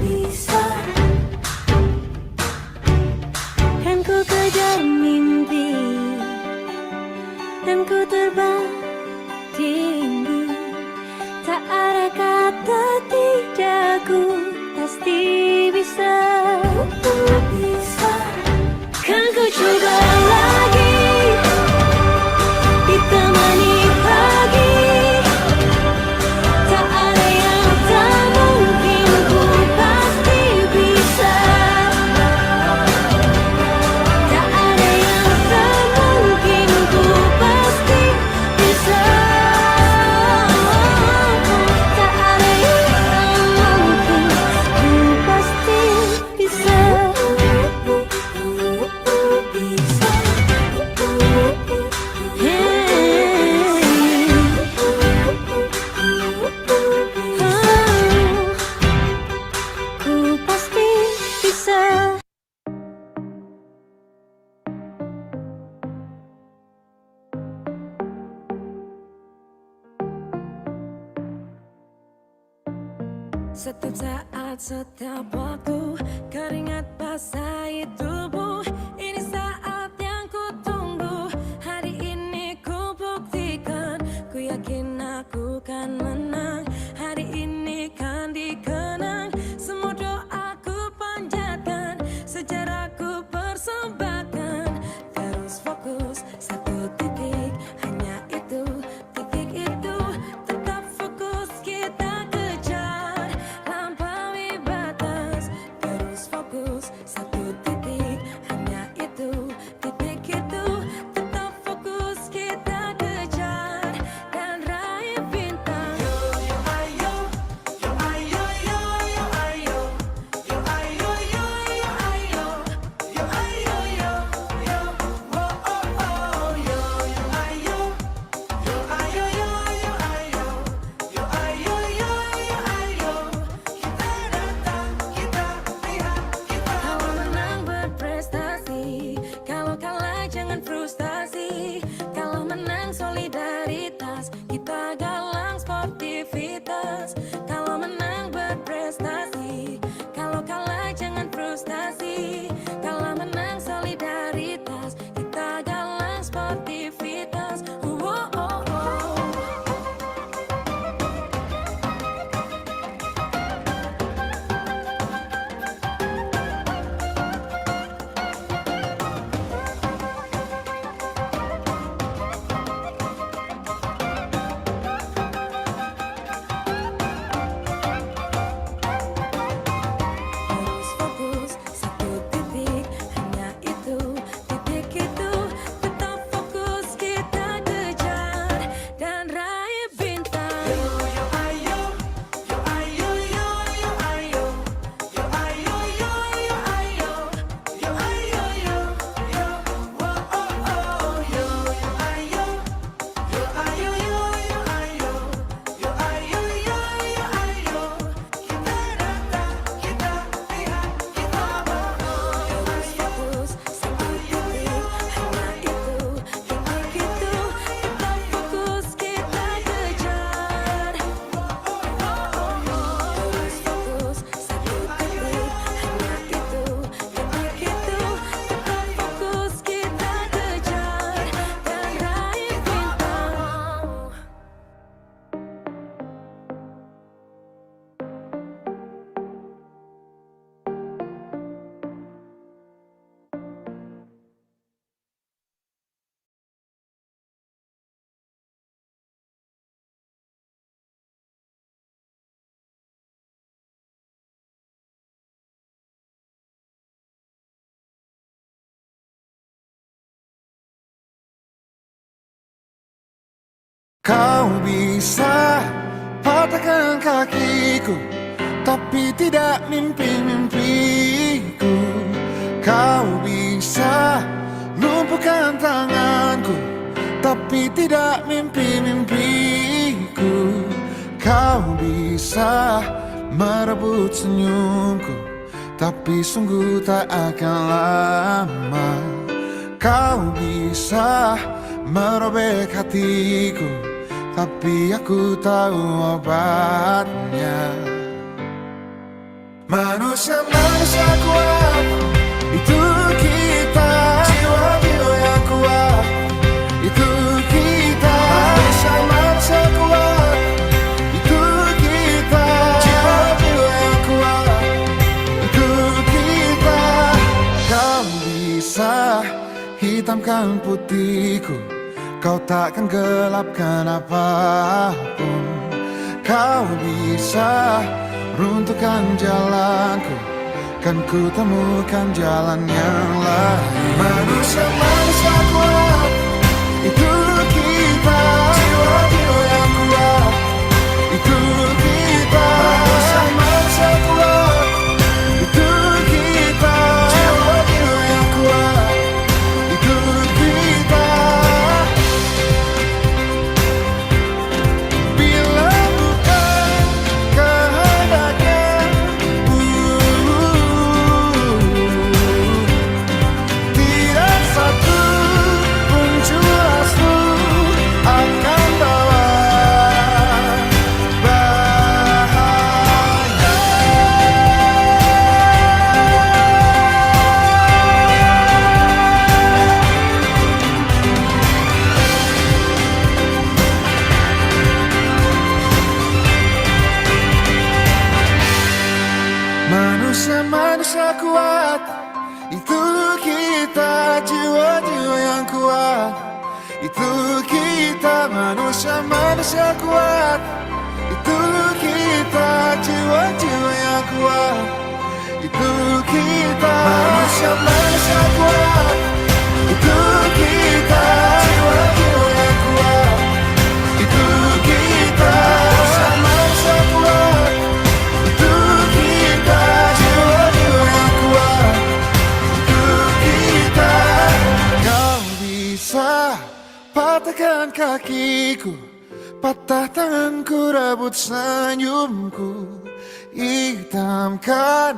bisa. Kan ku kejar mimpi dan ku terbang tinggi. Tak ada kata tidak, ku pasti bisa. Bisa. Kan ku coba lagi, ditemani pagi. Tak ada yang tak mungkin, ku pasti bisa. Tak ada yang tak mungkin, ku pasti bisa. Tak ada yang tak mungkin, ku pasti bisa. Ku pasti bisa. Setiap saat, setiap waktu, keringat basahi tubuh. Ini saat yang ku tunggu. Hari ini ku buktikan, ku yakin aku kan menang. Hari ini kan dikenang, semua doaku panjatkan, sejarahku persembahkan. Terus fokus, satu titik, hanya itu, titik itu. Tetap fokus, kita kejar, lampaui batas. Terus fokus, satu titik, hanya itu, titik itu. Tetap fokus, kita kejar, dan raih bintang. Yo yo ayo, yo ayo yo yo ayo, yo ayo yo yo ayo, yo ayo yo yo, oh oh oh, yo yo ayo, yo ayo yo yo ayo, yo ayo yo yo ayo. Kita datang, kita lihat, kita. Kalau menang berprestasi, kalau kalah jangan frustasi. Kalau menang solidaritas, kita galang sportivitas. Kalau menang berprestasi, kalau kalah jangan frustasi. Kalau menang solidaritas, kita galang sportivitas. Oh, oh, oh, oh. Terus fokus, satu titik, hanya itu, titik itu. Tetap fokus, kita kejar, dan raih bintang. Yo yo ayo, yo ayo yo yo ayo, yo ayo yo yo ayo, yo ayo yo yo, oh oh oh, yo yo ayo, yo ayo yo yo ayo, yo ayo yo yo ayo. Kita datang, kita lihat, kita bawa. Terus fokus, satu titik, hanya itu, titik itu. Tetap fokus, kita kejar. Terus fokus, satu titik, hanya itu, titik itu. Tetap fokus, kita kejar, dan raih bintang. Kau bisa patahkan kakiku, tapi tidak mimpi-mimpiku. Kau bisa lumpuhkan tanganku, tapi tidak mimpi-mimpiku. Kau bisa merebut senyumku, tapi sungguh tak akan lama. Kau bisa merobek hatiku, tapi aku tahu obatnya. Manusia-manusia kuat, itu kita. Jiwa-jiwa yang kuat, itu kita. Manusia-manusia kuat, itu kita. Jiwa-jiwa yang kuat, itu kita. Kau bisa hitamkan putihku, kau takkan gelapkan apapun. Kau bisa runtuhkan jalanku, kan ku temukan jalan yang lain. Manusia-manusia kuat, itu kita. Jiwa-jiwa yang kuat, itu kita. Manusia-manusia kuat, itu kita. Jiwa-jiwa yang kuat, itu kita. Bila bukan kehendaknya, tidak satu pun jurasku akan bawa bahaya. Manusia-manusia kuat, itu kita. Jiwa-jiwa yang kuat, itu kita. Manusia-manusia kuat, itu kita. Jiwa-jiwa yang kuat, itu kita. Manusia-manusia kuat, itu kita. Jiwa-jiwa yang kuat, itu kita. Manusia-manusia kuat, itu kita. Jiwa-jiwa yang kuat, itu kita. Kau bisa patahkan kakiku, patah tanganku, rebut senyumku, hitamkan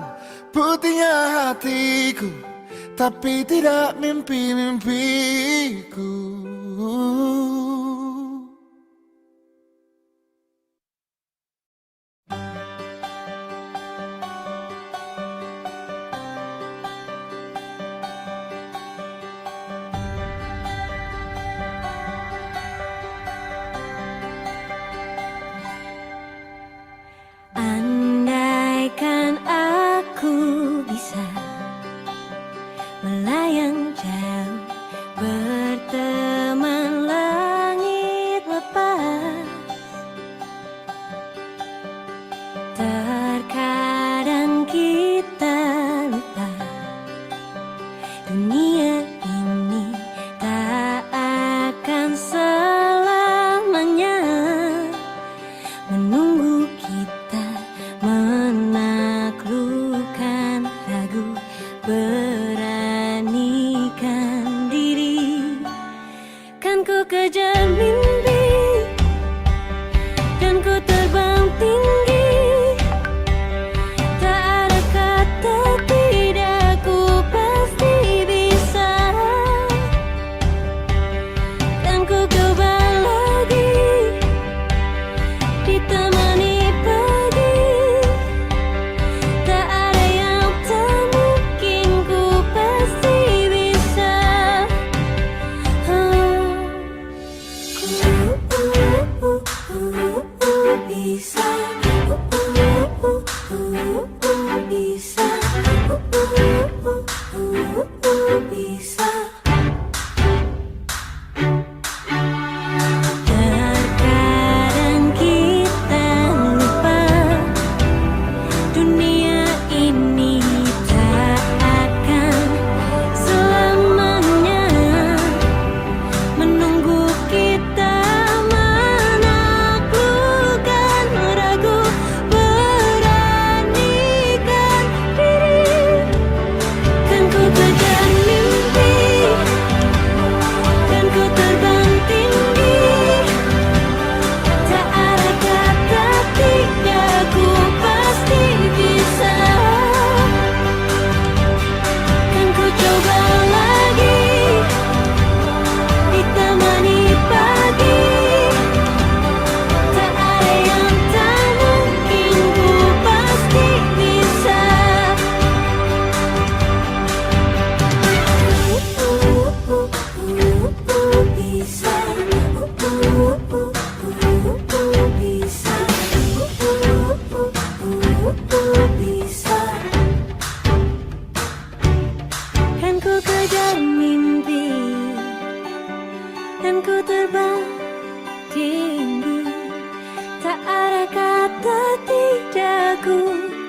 putihnya hatiku, tapi tidak mimpi-mimpiku. Andaikan aku bisa melayang jauh, berteman langit lepas. Terkadang kita lupa, dunia ini tak akan selamanya menunggu kita menaklukkan ragu, beranikan diri. Kan ku kejar mimpi dan ku terbang tinggi, tak ada kata tidak, ku pasti bisa. Dan ku coba lagi, ditemani pagi, tak ada yang tak mungkin, ku pasti bisa. Bisa, bisa, bisa. Terkadang kita lupa, dunia ini tak akan selamanya menunggu kita menaklukkan ragu, beranikan diri. Kan ku kejar mimpi dan ku terbang tinggi, tak ada kata tidak, ku pasti bisa. bisa. Kan ku kejar mimpi, dan ku terbang tinggi. Tak ada kata tidak, ku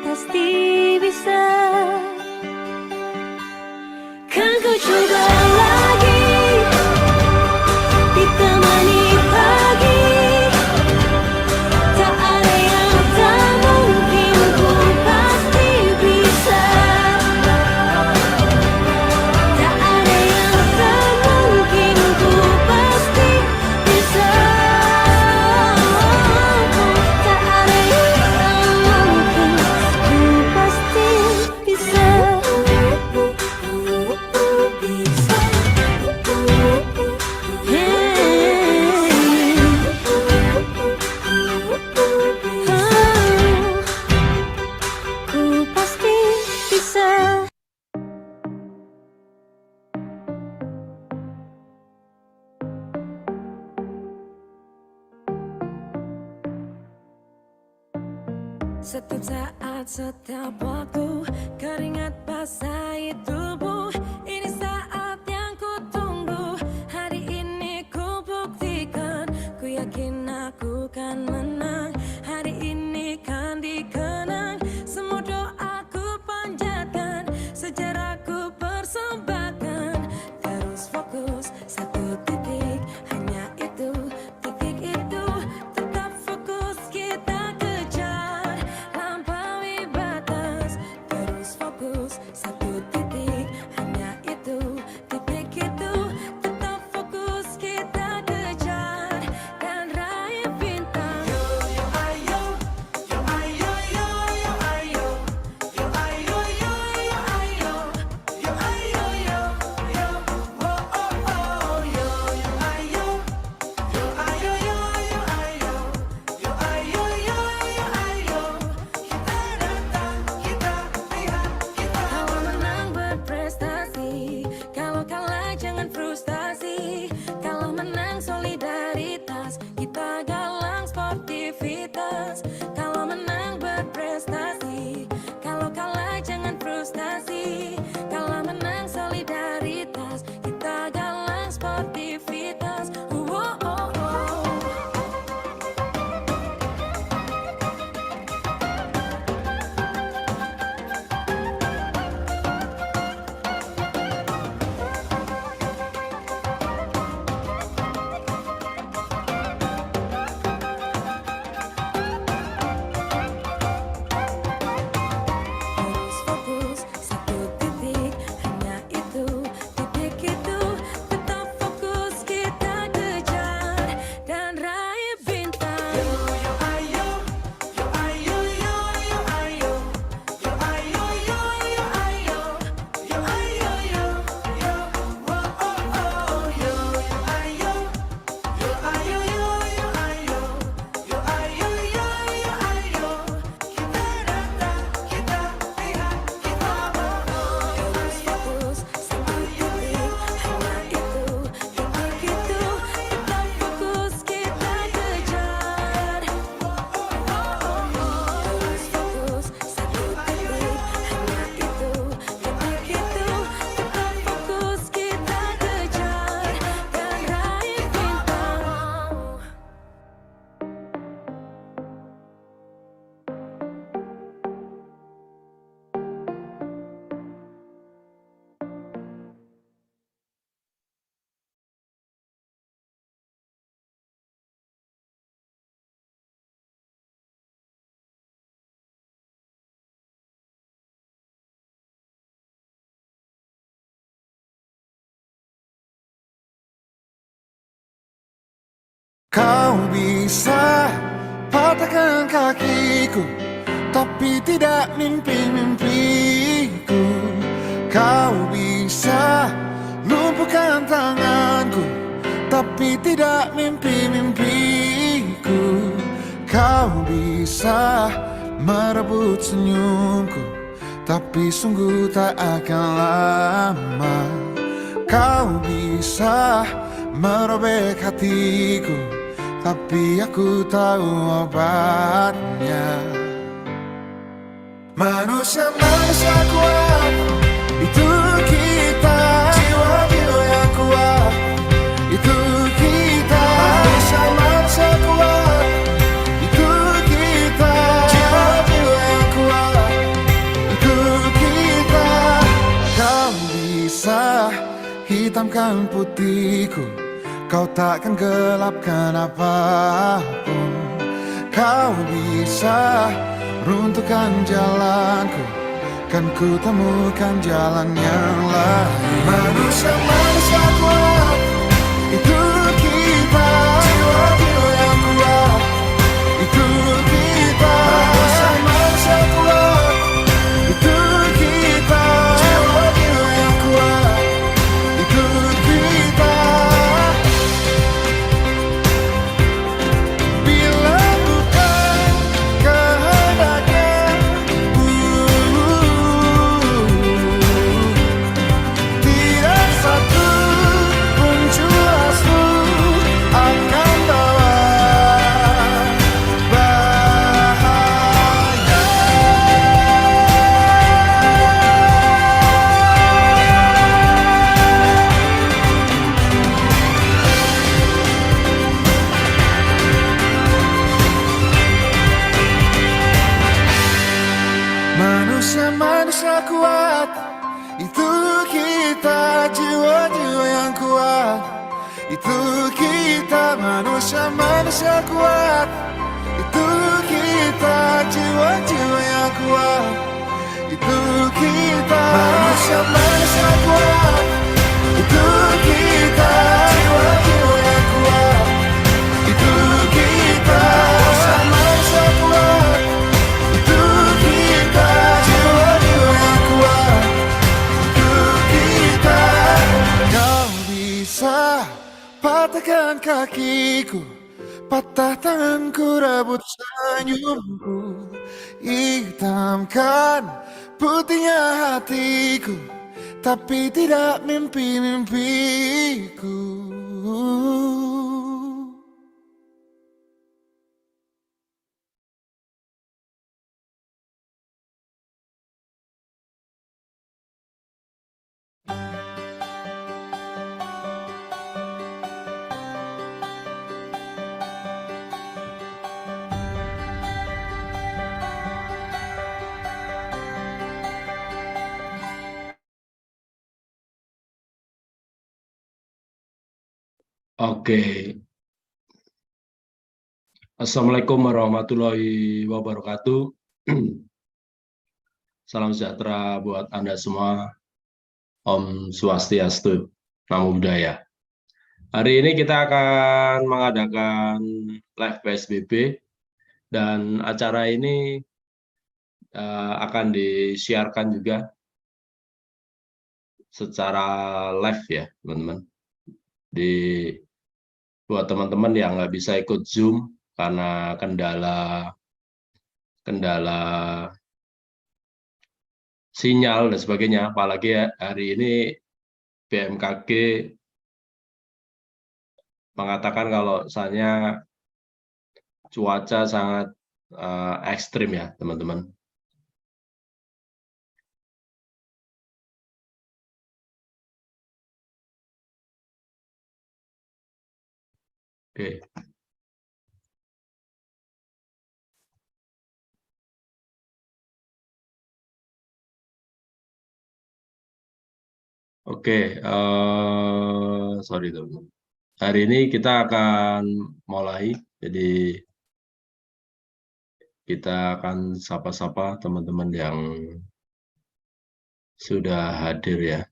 pasti bisa. Kan ku coba lagi, ditemani pagi. Tak ada yang tak mungkin, ku pasti bisa. Tak ada yang tak mungkin, ku pasti bisa. Tak ada yang tak mungkin, ku pasti bisa. Ku pasti bisa. Setiap saat, setiap waktu, keringat basahi tubuh. Ini saat yang ku tunggu. Hari ini ku buktikan, ku yakin aku kan menang. Hari ini kan dikenang, semua doaku panjatkan, sejarahku persembahkan. Terus fokus, satu titik, hanya itu, titik itu. Tetap fokus, kita kejar, lampaui batas. Terus fokus, satu titik, hanya itu, titik itu. Tetap fokus, kita kejar, dan raih bintang. Kalau menang berprestasi, kalau kalah jangan frustasi. Kalau menang solidaritas, kita galang sportivitas. Kalau menang berprestasi, kalau kalah jangan frustasi. Kalau menang solidaritas, kita galang sportivitas. Oh, oh, oh. Terus fokus, satu titik, hanya itu, titik itu. Tetap fokus, kita kejar, dan raih bintang. Terus fokus, satu titik, hanya itu, titik itu. Tetap fokus, kita kejar. Terus fokus, satu titik, hanya itu, titik itu. Tetap fokus, kita kejar, dan raih bintang. Kau bisa patahkan kakiku, tapi tidak mimpi-mimpiku. Kau bisa lumpuhkan tanganku, tapi tidak mimpi-mimpiku. Kau bisa merebut senyumku, tapi sungguh tak akan lama. Kau bisa merobek hatiku, tapi aku tahu obatnya. Manusia-manusia kuat, itu kita. Jiwa-jiwa yang kuat, itu kita. Manusia-manusia kuat, itu kita. Jiwa-jiwa yang kuat, itu kita. Kau bisa hitamkan putihku, kau takkan gelapkan apapun. Kau bisa runtuhkan jalanku, kan ku temukan jalan yang lain. Manusia-manusia kuat, itu kita. Jiwa-jiwa yang kuat, itu kita. Manusia-manusia kuat, itu kita. Jiwa-jiwa yang kuat, itu kita. Bila bukan kehendaknya, tidak satu pun jelasmu akan bawa bahaya. Manusia-manusia kuat, itu kita. Jiwa-jiwa yang kuat, itu kita. Manusia-manusia kuat, itu kita. Jiwa-jiwa yang kuat, itu kita. Manusia-manusia kuat, itu kita. Jiwa-jiwa yang kuat, itu kita. Manusia-manusia kuat, itu kita. Jiwa-jiwa yang kuat, itu kita. Kau bisa patahkan kakiku, patah tanganku, rebut senyumku, hitamkan putihnya hatiku, tapi tidak mimpi-mimpiku. Oke, Assalamualaikum warahmatullahi wabarakatuh. Salam sejahtera buat Anda semua. Om Swastiastu, Namo Buddhaya. Hari ini kita akan mengadakan live PSBB dan acara ini akan disiarkan juga secara live ya, teman-teman. Buat teman-teman yang nggak bisa ikut Zoom karena kendala sinyal dan sebagainya, apalagi hari ini BMKG mengatakan kalau misalnya cuaca sangat ekstrim ya, teman-teman. Oke. Oke, sorry teman-teman. Hari ini kita akan mulai, jadi kita akan sapa-sapa teman-teman yang sudah hadir ya.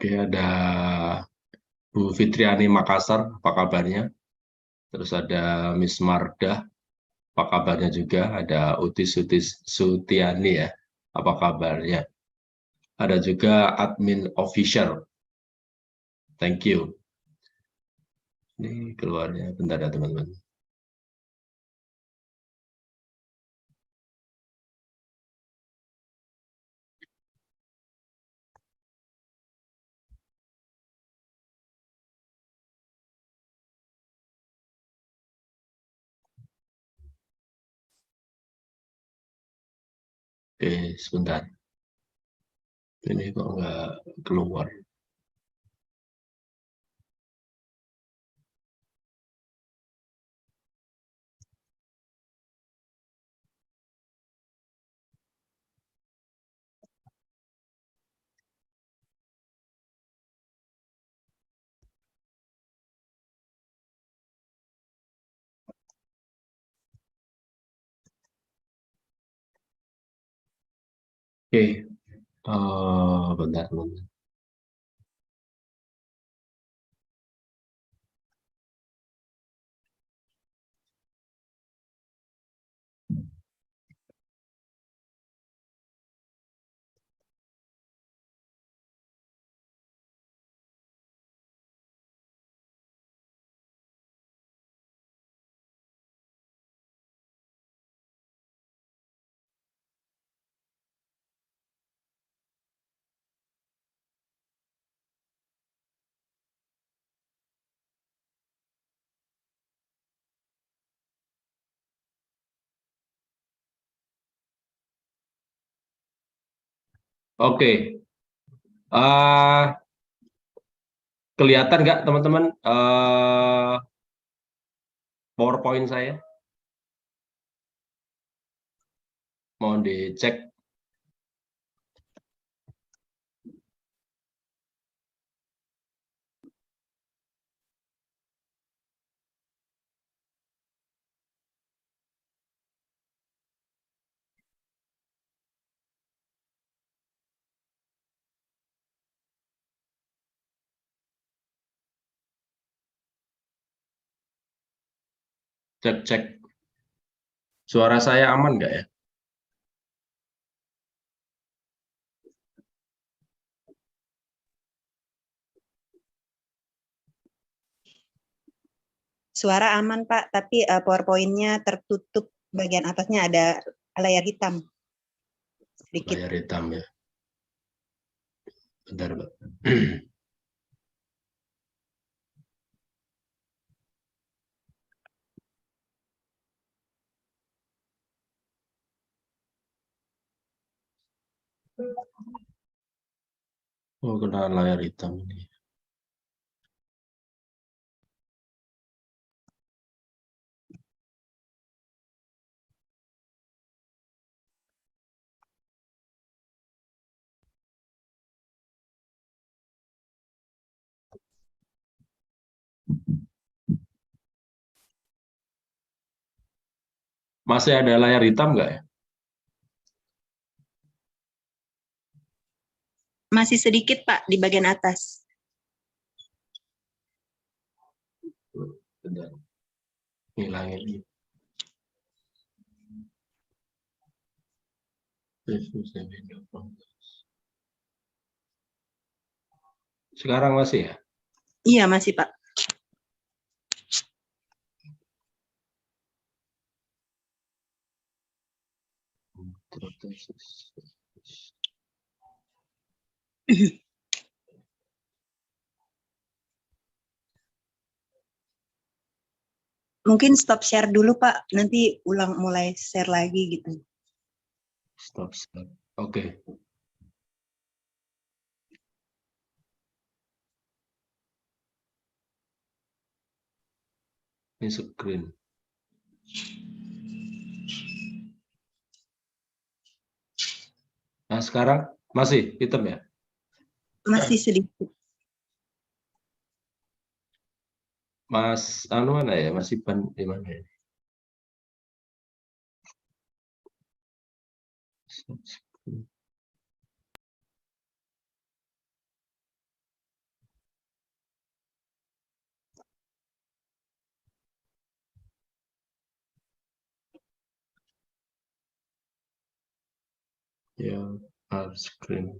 Oke, ada Bu Fitriani Makassar, apa kabarnya? Terus ada Miss Mardah, apa kabarnya juga? Ada Utis Sutiani ya, apa kabarnya? Ada juga admin official. Thank you. Ini keluarnya, bentar ya teman-teman. Oke, sebentar. Ini kok nggak keluar. Oke, bentar, bentar. Oke, eh, kelihatan nggak teman-teman PowerPoint saya? Mohon dicek. Cek, cek. Suara saya aman nggak ya? Suara aman, Pak, tapi PowerPoint-nya tertutup. Bagian atasnya ada layar hitam. Sedikit. Layar hitam ya. Bentar, Pak. Oh, kena layar hitam ini. Masih ada layar hitam nggak ya? Masih sedikit, Pak, di bagian atas. Bentar. Hilangin. Sekarang masih ya? Iya, masih, Pak. Mungkin stop share dulu, Pak. Nanti mulai share lagi gitu. Stop, stop. Oke. Ini screen. Nah, sekarang masih hitam ya? Masih sedikit. Mas anu mana ya? Masih ban di mana ya? Ya, screen.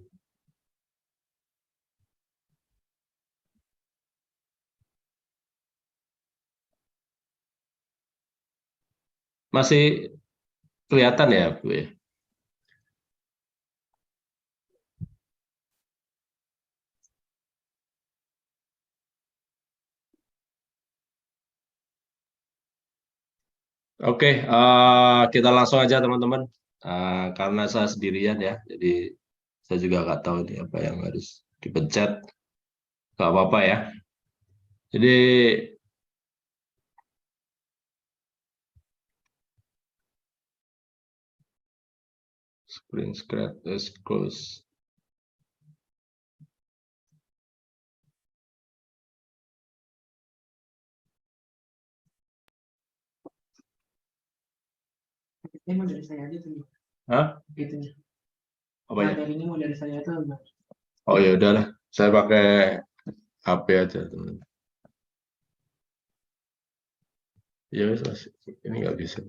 Masih kelihatan ya, Bu ya? Oke, kita langsung aja teman-teman. Karena saya sendirian ya, jadi saya juga nggak tahu nih apa yang harus dipencet. Nggak apa-apa ya. Jadi screen scrap is close. Ini mau dari saya aja tuh. Hah? Itunya. Apa ya? Materinya mau dari saya tuh. Oh ya udahlah, saya pakai HP aja teman. Ya wes, Mas. Ini nggak bisa.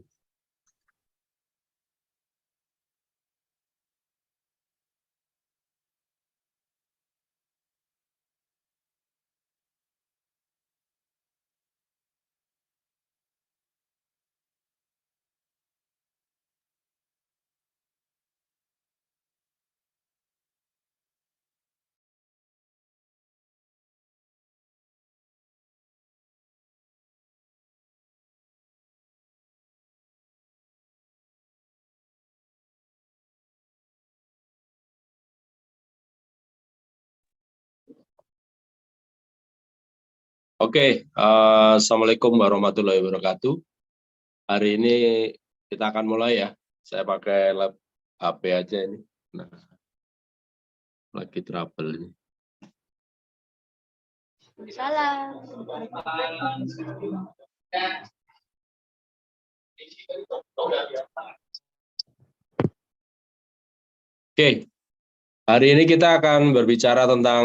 Oke, Assalamualaikum warahmatullahi wabarakatuh. Hari ini kita akan mulai ya. Saya pakai lab HP aja ini. Nah, lagi trouble ini. Salam. Oke, hari ini kita akan berbicara tentang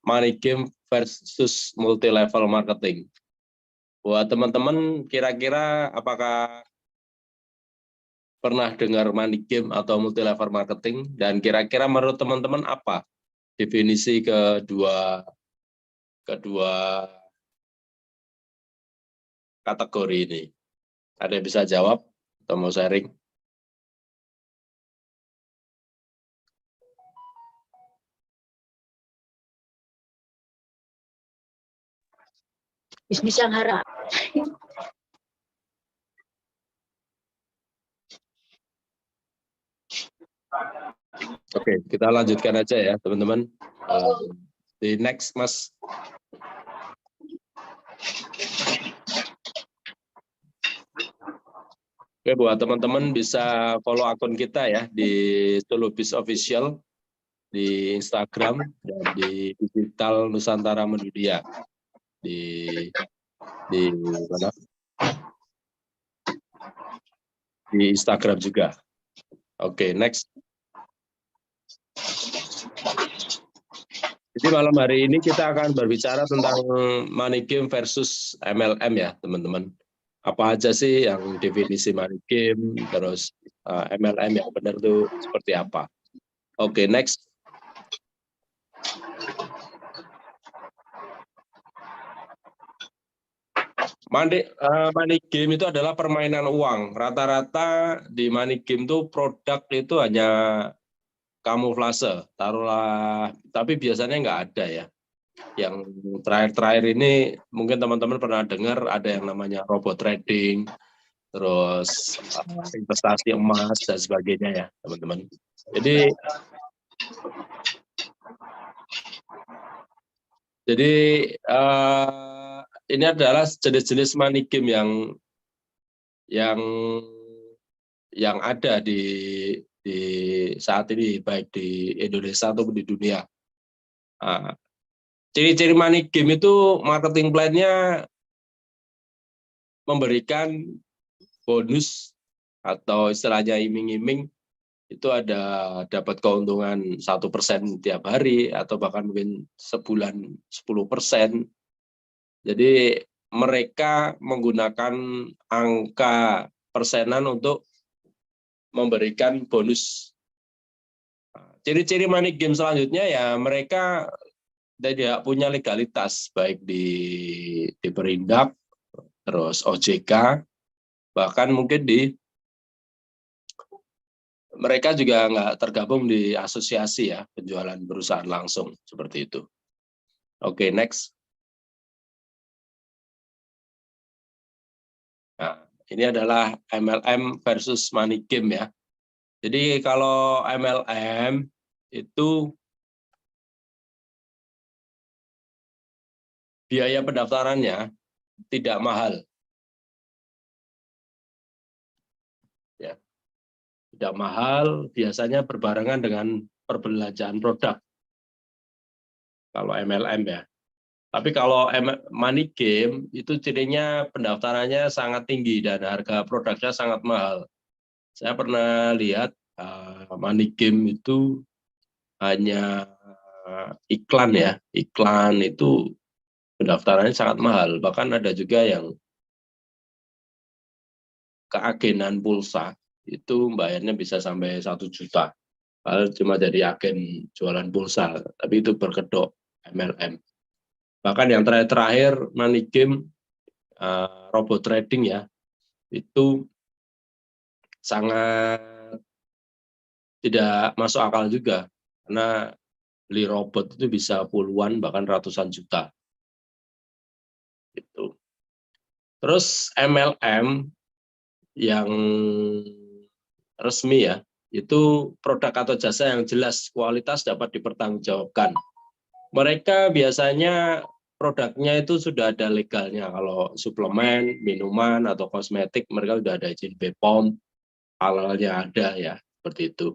money game versus multi level marketing. Buat teman-teman, kira-kira apakah pernah dengar money game atau multi level marketing? Dan kira-kira menurut teman-teman apa definisi kedua kategori ini? Ada yang bisa jawab atau mau sharing? Bisnis yang haram. Oke, kita lanjutkan aja ya teman-teman. Di next, Mas. Oke, buat teman-teman bisa follow akun kita ya di Tulubis Official di Instagram dan di Digital Nusantara Mendunia di mana? Di Instagram juga. Oke, next. Jadi malam hari ini kita akan berbicara tentang money game versus MLM ya, teman-teman. Apa aja sih yang definisi money game, terus MLM yang benar tuh seperti apa? Oke, next. Money game itu adalah permainan uang. Rata-rata di money game tuh produk itu hanya kamuflase, taruhlah, tapi biasanya nggak ada ya. Yang terakhir-terakhir ini mungkin teman-teman pernah dengar ada yang namanya robot trading, terus investasi emas dan sebagainya ya teman-teman. Jadi ini adalah jenis-jenis money game yang ada di saat ini baik di Indonesia ataupun di dunia. Ciri-ciri money game itu marketing plan-nya memberikan bonus atau istilahnya iming-iming, itu ada dapat keuntungan 1% tiap hari atau bahkan mungkin sebulan 10%. Jadi mereka menggunakan angka persenan untuk memberikan bonus. Ciri-ciri money game selanjutnya ya mereka tidak punya legalitas baik di Perindak, terus OJK, bahkan mungkin mereka juga nggak tergabung di asosiasi ya penjualan perusahaan langsung seperti itu. Oke, next. Nah, ini adalah MLM versus money game ya. Jadi kalau MLM itu biaya pendaftarannya tidak mahal. Ya, tidak mahal, biasanya berbarengan dengan perbelanjaan produk. Kalau MLM ya. Tapi kalau money game itu cirinya pendaftarannya sangat tinggi dan harga produknya sangat mahal. Saya pernah lihat money game itu hanya iklan ya, iklan itu pendaftarannya sangat mahal. Bahkan ada juga yang keagenan pulsa itu bayarnya bisa sampai 1 juta. Padahal cuma jadi agen jualan pulsa, tapi itu berkedok MLM. Bahkan yang terakhir money game robot trading ya, itu sangat tidak masuk akal juga karena beli robot itu bisa puluhan bahkan ratusan juta. Gitu. Terus MLM yang resmi ya, itu produk atau jasa yang jelas kualitas dapat dipertanggungjawabkan. Mereka biasanya produknya itu sudah ada legalnya. Kalau suplemen, minuman, atau kosmetik, mereka sudah ada izin BPOM, halalnya ada ya, seperti itu.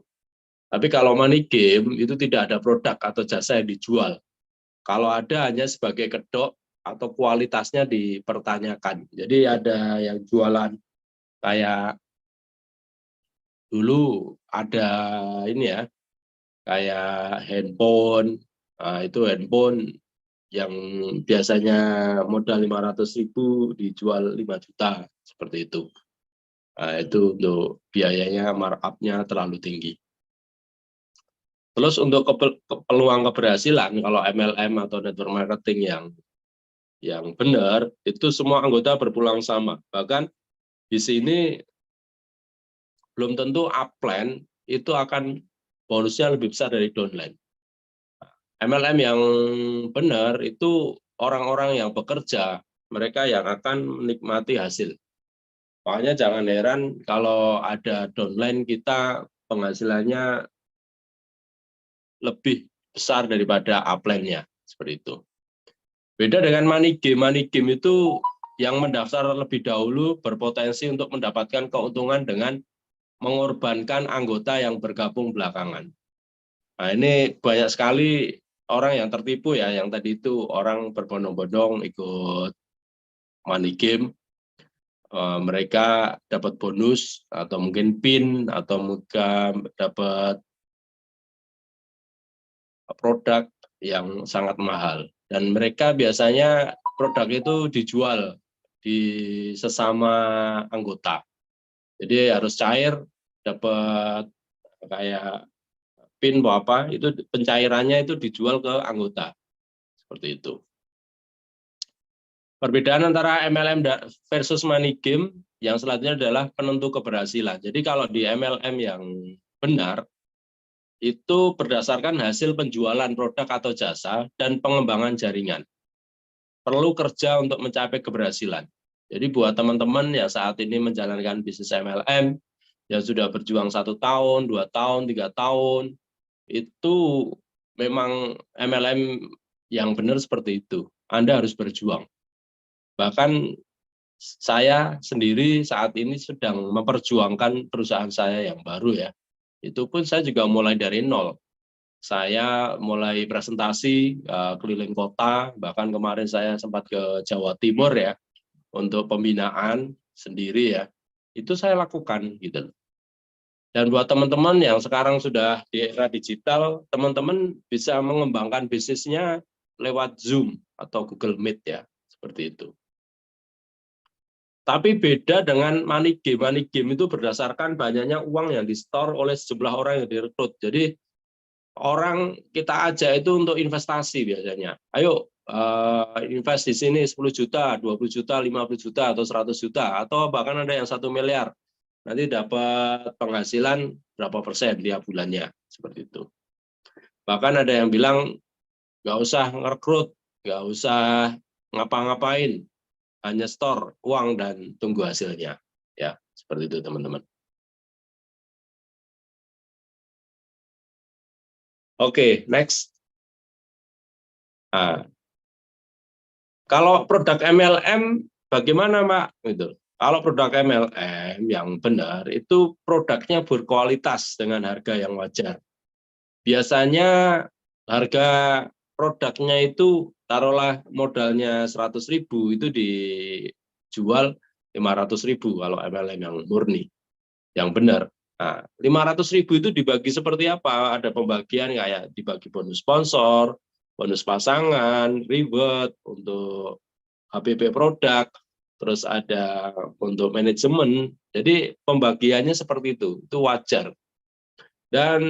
Tapi kalau money game, itu tidak ada produk atau jasa yang dijual. Kalau ada hanya sebagai kedok atau kualitasnya dipertanyakan. Jadi ada yang jualan kayak dulu ada ini ya, kayak handphone, itu handphone yang biasanya modal 500.000 dijual 5 juta, seperti itu. Itu untuk biayanya, markup-nya terlalu tinggi. Terus untuk peluang keberhasilan, kalau MLM atau network marketing yang benar, itu semua anggota berpeluang sama. Bahkan di sini belum tentu upline itu akan bonusnya lebih besar dari downline. MLM yang benar itu orang-orang yang bekerja, mereka yang akan menikmati hasil. Makanya jangan heran kalau ada downline kita penghasilannya lebih besar daripada upline-nya, seperti itu. Beda dengan money game itu yang mendaftar lebih dahulu berpotensi untuk mendapatkan keuntungan dengan mengorbankan anggota yang bergabung belakangan. Nah, ini banyak sekali orang yang tertipu ya, yang tadi itu orang berbondong-bondong ikut money game, mereka dapat bonus atau mungkin PIN atau mungkin dapat produk yang sangat mahal. Dan mereka biasanya produk itu dijual di sesama anggota. Jadi harus cair, dapat kayak PIN apa, itu pencairannya itu dijual ke anggota. Seperti itu. Perbedaan antara MLM versus money game yang selanjutnya adalah penentu keberhasilan. Jadi kalau di MLM yang benar, itu berdasarkan hasil penjualan produk atau jasa dan pengembangan jaringan. Perlu kerja untuk mencapai keberhasilan. Jadi buat teman-teman yang saat ini menjalankan bisnis MLM, yang sudah berjuang 1 tahun, 2 tahun, 3 tahun, itu memang MLM yang benar seperti itu. Anda harus berjuang. Bahkan saya sendiri saat ini sedang memperjuangkan perusahaan saya yang baru ya. Itu pun saya juga mulai dari nol. Saya mulai presentasi keliling kota, bahkan kemarin saya sempat ke Jawa Timur ya, untuk pembinaan sendiri ya. Itu saya lakukan gitu. Dan buat teman-teman yang sekarang sudah di era digital, teman-teman bisa mengembangkan bisnisnya lewat Zoom atau Google Meet ya, seperti itu. Tapi beda dengan money game. Money game itu berdasarkan banyaknya uang yang di-store oleh sejumlah orang yang direkrut. Jadi orang kita ajak itu untuk investasi biasanya. Ayo invest di sini 10 juta, 20 juta, 50 juta, atau 100 juta. Atau bahkan ada yang 1 miliar. Nanti dapat penghasilan berapa persen tiap bulannya. Seperti itu. Bahkan ada yang bilang nggak usah ngerekrut, nggak usah ngapa-ngapain. Hanya store uang dan tunggu hasilnya. Ya, seperti itu teman-teman. Oke, next. Nah, kalau produk MLM bagaimana, Pak? Gitu. Kalau produk MLM yang benar itu produknya berkualitas dengan harga yang wajar. Biasanya harga produknya itu taruhlah modalnya 100.000 itu dijual 500.000 kalau MLM yang murni, yang benar. Nah, 500.000 itu dibagi seperti apa? Ada pembagian kayak dibagi bonus sponsor, bonus pasangan, reward untuk HPP produk, terus ada untuk manajemen. Jadi pembagiannya seperti itu wajar. Dan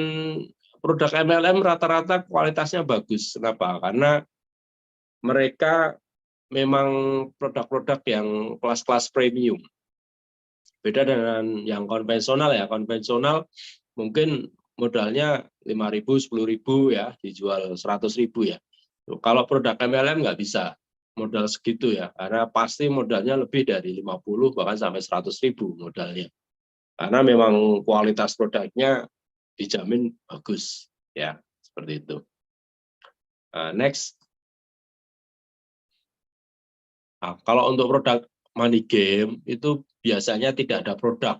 produk MLM rata-rata kualitasnya bagus. Kenapa? Karena mereka memang produk-produk yang kelas-kelas premium. Beda dengan yang konvensional ya. Konvensional mungkin modalnya 5.000, 10.000 ya, dijual 100.000 ya. Kalau produk MLM nggak bisa modal segitu ya, karena pasti modalnya lebih dari 50 bahkan sampai 100.000 modalnya. Karena memang kualitas produknya dijamin bagus ya, seperti itu. Next. Nah, kalau untuk produk money game itu biasanya tidak ada produk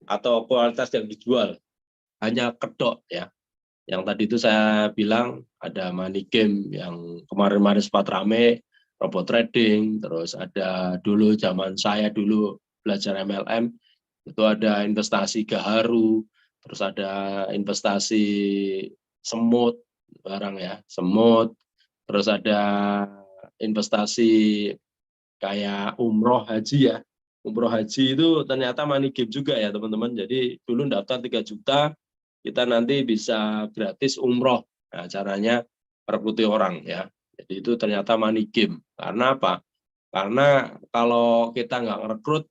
atau kualitas yang dijual, hanya kedok ya. Yang tadi itu saya bilang ada money game yang kemarin-kemarin sempat rame, robot trading, terus ada dulu zaman saya dulu belajar MLM, itu ada investasi Gaharu, terus ada investasi semut, barang ya, semut, terus ada investasi kayak umroh haji ya. Umroh haji itu ternyata money game juga ya teman-teman. Jadi dulu daftar 3 juta, kita nanti bisa gratis umroh. Nah, caranya merekruti orang ya. Jadi itu ternyata money game. Karena apa? Karena kalau kita nggak ngerekrut,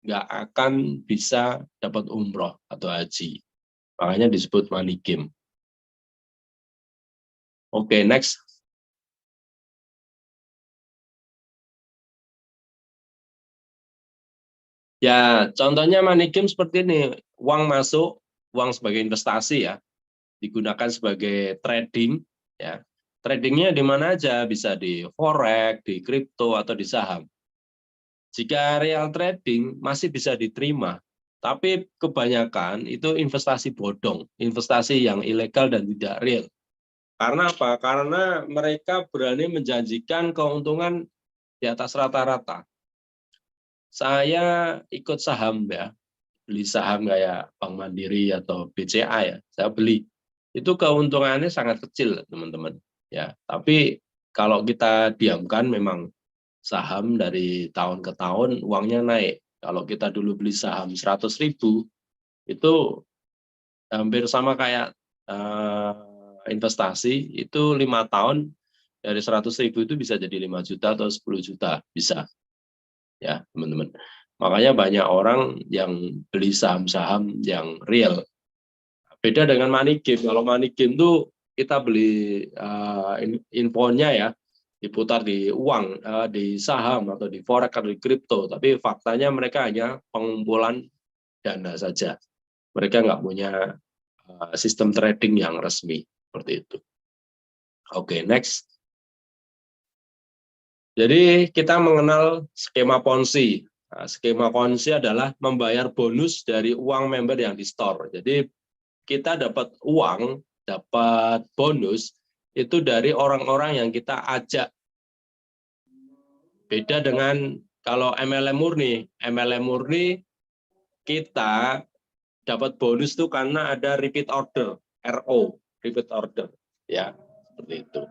nggak akan bisa dapat umroh atau haji. Makanya disebut money game. Oke, next. Ya, contohnya money game seperti ini. Uang masuk, uang sebagai investasi ya, digunakan sebagai trading ya. Tradingnya di mana aja, bisa di forex, di kripto atau di saham. Jika real trading masih bisa diterima, tapi kebanyakan itu investasi bodong, investasi yang ilegal dan tidak real. Karena apa? Karena mereka berani menjanjikan keuntungan di atas rata-rata. Saya ikut saham ya, beli saham kayak Bank Mandiri atau BCA ya, saya beli. Itu keuntungannya sangat kecil, teman-teman. Ya, tapi kalau kita diamkan memang saham dari tahun ke tahun uangnya naik. Kalau kita dulu beli saham 100.000 itu hampir sama kayak investasi, itu 5 tahun dari 100.000 itu bisa jadi 5 juta atau 10 juta, bisa. Ya, teman-teman. Makanya banyak orang yang beli saham-saham yang real. Beda dengan money game. Kalau money game itu kita beli infonya ya, diputar di uang, di saham atau di forex atau di kripto. Tapi faktanya mereka hanya pengumpulan dana saja. Mereka nggak punya sistem trading yang resmi seperti itu. Oke, next. Jadi kita mengenal skema Ponzi. Nah, skema Ponzi adalah membayar bonus dari uang member yang di store. Jadi kita dapat uang, dapat bonus itu dari orang-orang yang kita ajak. Beda dengan kalau MLM murni. MLM murni kita dapat bonus itu karena ada repeat order, RO, repeat order. Ya, seperti itu.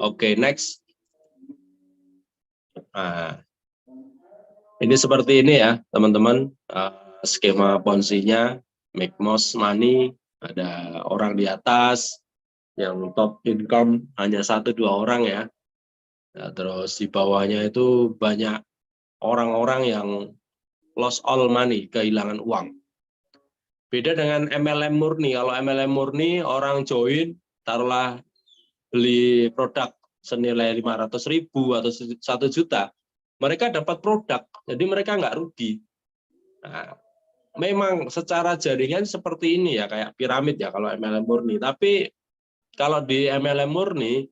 Oke, next. Nah, ini seperti ini ya, teman-teman. Skema Ponzi-nya, make most money, ada orang di atas, yang top income hanya 1-2 orang ya. Nah, terus di bawahnya itu banyak orang-orang yang lost all money, kehilangan uang. Beda dengan MLM murni. Kalau MLM murni, orang join, taruhlah beli produk senilai 500.000 atau 1 juta, mereka dapat produk, jadi mereka nggak rugi. Nah, memang secara jaringan seperti ini ya, kayak piramid ya kalau MLM murni. Tapi kalau di MLM murni,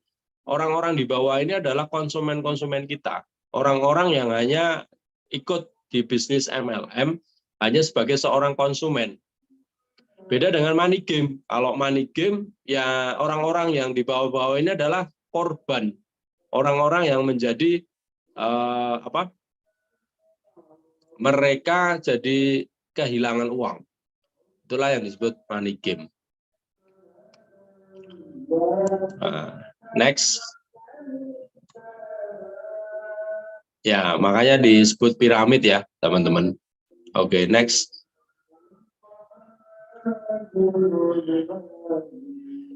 orang-orang di bawah ini adalah konsumen-konsumen kita. Orang-orang yang hanya ikut di bisnis MLM hanya sebagai seorang konsumen. Beda dengan money game. Kalau money game, ya orang-orang yang di bawah-bawah ini adalah korban. Orang-orang yang menjadi mereka jadi kehilangan uang. Itulah yang disebut money game. Next. Ya, makanya disebut piramid ya, teman-teman. Oke, next.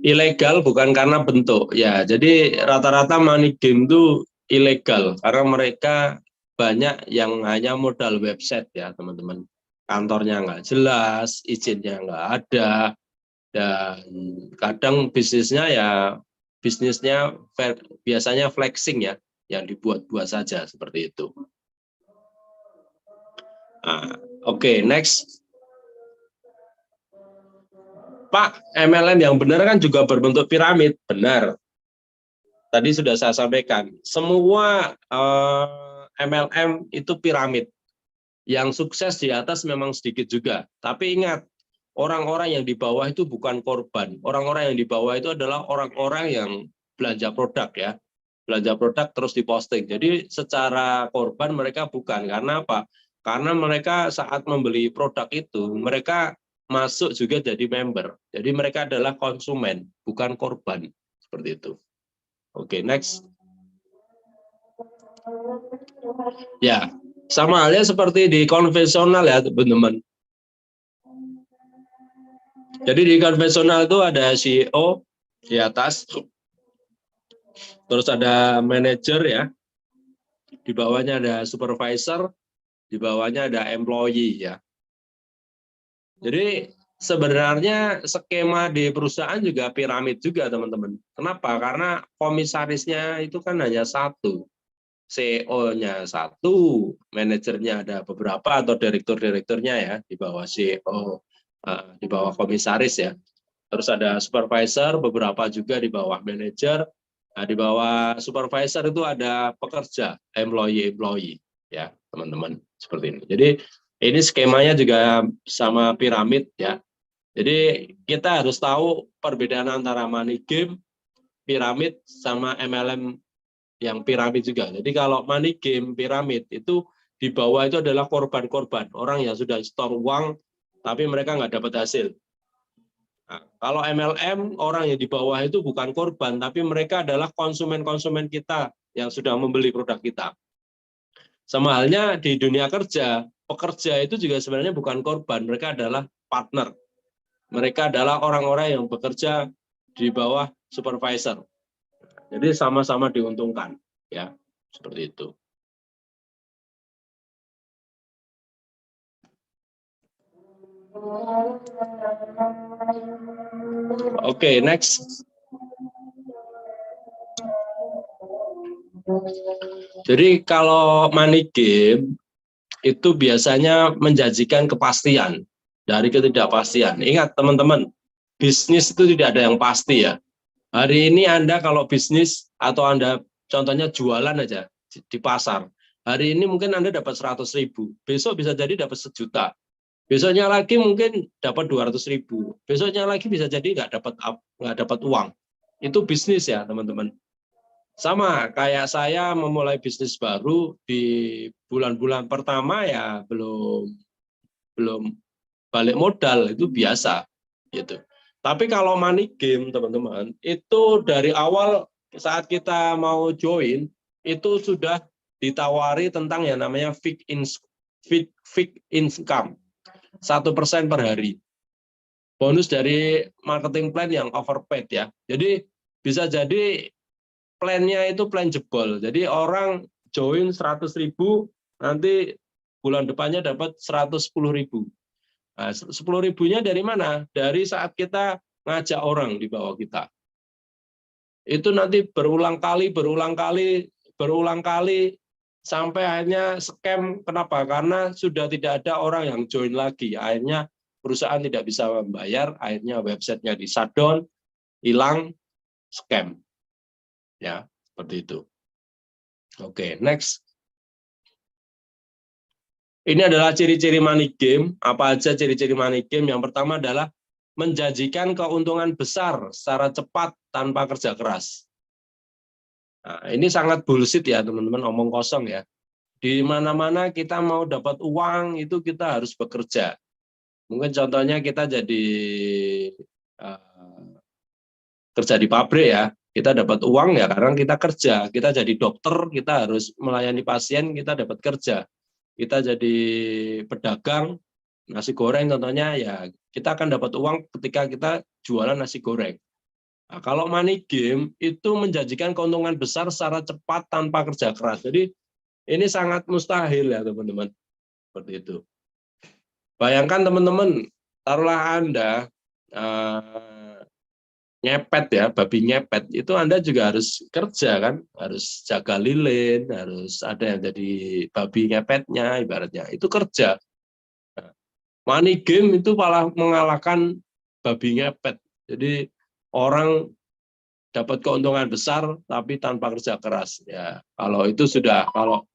Ilegal bukan karena bentuk. Ya, jadi rata-rata money game itu ilegal karena mereka banyak yang hanya modal website ya, teman-teman. Kantornya nggak jelas, izinnya nggak ada, dan kadang bisnisnya biasanya flexing ya, yang dibuat-buat saja seperti itu. Oke, next. Pak, MLM yang benar kan juga berbentuk piramid, benar. Tadi sudah saya sampaikan, semua MLM itu piramid. Yang sukses di atas memang sedikit juga, tapi ingat, orang-orang yang di bawah itu bukan korban. Orang-orang yang di bawah itu adalah orang-orang yang belanja produk ya. Belanja produk terus diposting. Jadi secara korban mereka bukan. Karena apa? Karena mereka saat membeli produk itu, mereka masuk juga jadi member. Jadi mereka adalah konsumen, bukan korban. Seperti itu. Oke, next. Ya, sama halnya seperti di konvensional ya, teman-teman. Jadi di konvensional itu ada CEO di atas, terus ada manajer ya, di bawahnya ada supervisor, di bawahnya ada employee ya. Jadi sebenarnya skema di perusahaan juga piramid juga, teman-teman. Kenapa? Karena komisarisnya itu kan hanya satu, CEO-nya satu, manajernya ada beberapa atau direktur-direkturnya ya di bawah CEO, di bawah komisaris ya. Terus ada supervisor, beberapa juga di bawah manajer. Nah, di bawah supervisor itu ada pekerja, employee ya, teman-teman, seperti ini. Jadi ini skemanya juga sama piramid ya. Jadi kita harus tahu perbedaan antara money game, piramid, sama MLM yang piramid juga. Jadi kalau money game, piramid itu di bawah itu adalah korban-korban, orang yang sudah store uang tapi mereka nggak dapat hasil. Nah, kalau MLM, orang yang di bawah itu bukan korban, tapi mereka adalah konsumen-konsumen kita yang sudah membeli produk kita. Sama halnya di dunia kerja, pekerja itu juga sebenarnya bukan korban, mereka adalah partner. Mereka adalah orang-orang yang bekerja di bawah supervisor. Jadi sama-sama diuntungkan, ya, seperti itu. Oke, next. Jadi kalau money game itu biasanya menjanjikan kepastian dari ketidakpastian. Ingat teman-teman, bisnis itu tidak ada yang pasti ya. Hari ini Anda kalau bisnis atau Anda contohnya jualan aja di pasar. Hari ini mungkin Anda dapat 100.000, besok bisa jadi dapat 1 juta. Besoknya lagi mungkin dapat 200.000, besoknya lagi bisa jadi nggak dapat uang. Itu bisnis ya teman-teman. Sama kayak saya memulai bisnis baru di bulan-bulan pertama ya belum balik modal, itu biasa gitu. Tapi kalau money game teman-teman itu dari awal saat kita mau join itu sudah ditawari tentang yang namanya fixed income. 1% per hari. Bonus dari marketing plan yang overpaid ya. Jadi bisa jadi plannya itu plan jebol. Jadi orang join 100.000, nanti bulan depannya dapat 110.000. Nah, 10.000-nya dari mana? Dari saat kita ngajak orang di bawah kita. Itu nanti berulang kali sampai akhirnya scam. Kenapa? Karena sudah tidak ada orang yang join lagi. Akhirnya perusahaan tidak bisa membayar, akhirnya websitenya di shutdown, hilang, scam. Ya, seperti itu. Oke, next. Ini adalah ciri-ciri money game. Apa aja ciri-ciri money game? Yang pertama adalah menjanjikan keuntungan besar secara cepat tanpa kerja keras. Nah, ini sangat bullshit ya teman-teman, omong kosong ya. Di mana-mana kita mau dapat uang itu kita harus bekerja. Mungkin contohnya kita jadi kerja di pabrik ya. Kita dapat uang ya karena kita kerja. Kita jadi dokter, kita harus melayani pasien, kita dapat kerja. Kita jadi pedagang nasi goreng contohnya ya kita akan dapat uang ketika kita jualan nasi goreng. Nah, kalau money game itu menjanjikan keuntungan besar secara cepat tanpa kerja keras. Jadi ini sangat mustahil ya teman-teman. Seperti itu. Bayangkan teman-teman, taruhlah Anda ngepet ya, babi ngepet, itu Anda juga harus kerja kan, harus jaga lilin, harus ada yang jadi babi ngepetnya, ibaratnya, itu kerja. Nah, money game itu malah mengalahkan babi ngepet. Jadi orang dapat keuntungan besar tapi tanpa kerja keras. Ya, kalau itu sudah, kalau